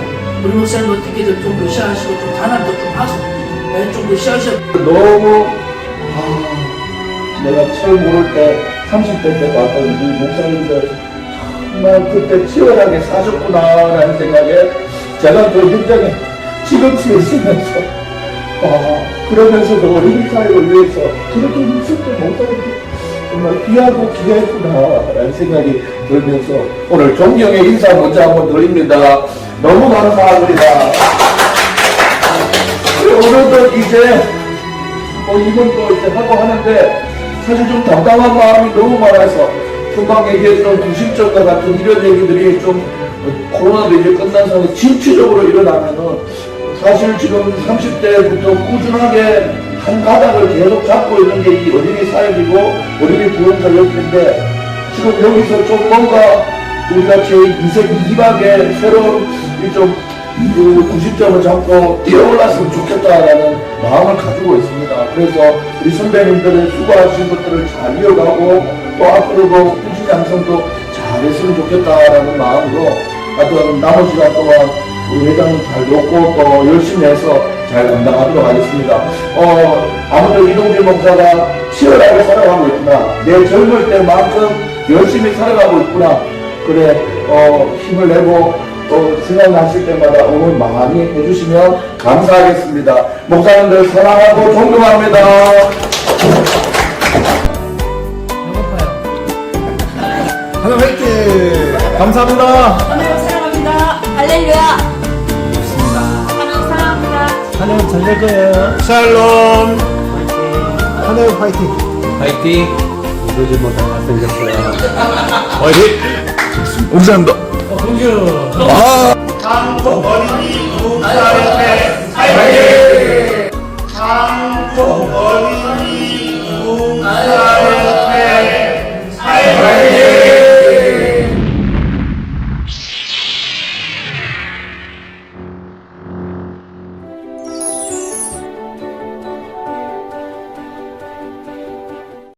우리 목사님도 어떻게든 좀 으쌰하시고 좀 단합도 좀 하고 좀 으쌰하시고 너무 내가 처음 모를 때 30대 때 봤던 이 목사님들 정말 그때 치열하게 사셨구나라는 생각에 제가 그 현장에 시금치에 있으면서 그러면서도 어린이 사회를 위해서 저렇게 있었던 목사님들 정말 귀하고 귀했구나라는 생각이 들면서 오늘 존경의 인사 먼저 한번 드립니다. 너무 감사합니다. 오늘도 이제 이번도 이제 하고 하는데 사실 좀 답답한 마음이 너무 많아서 금방 얘기했던 구실점과 같은 이런 얘기들이 좀 코로나도 이제 끝나서 진취적으로 일어나면은 사실 지금 30대부터 꾸준하게 한 가닥을 계속 잡고 있는 게 이 어린이 사역이고 어린이 부흥사역인데 지금 여기서 좀 뭔가 우리가 제2세 2박의 새로운 좀 구실점을 잡고 뛰어올랐으면 좋겠다라는 마음을 가지고 있습니다. 그래서 우리 선배님들의 수고하신 것들을 잘 이어가고 또 앞으로도 꾸준히 양성도 잘했으면 좋겠다라는 마음으로 하여튼 남은 시간 동안 우리 회장님 잘 돕고 또 열심히 해서 잘 감당하도록 하겠습니다. 아무튼 이동진 목사가 치열하게 살아가고 있구나. 내 젊을 때만큼 열심히 살아가고 있구나. 그래 힘을 내고 또 생각나실 때마다 응원 많이 해주시면 감사하겠습니다. 목사님들 사랑하고 존경합니다. 하나님 화이팅! 감사합니다. 하나님 사랑합니다. 할렐루야. 하나님 사랑합니다. 하나님 잘 될 거예요. 샬롬. 하나님 화이팅. 파이팅. 화이팅! 감사합니다. 한국 어린이 목사협회 화이팅! 한국 어린이 목사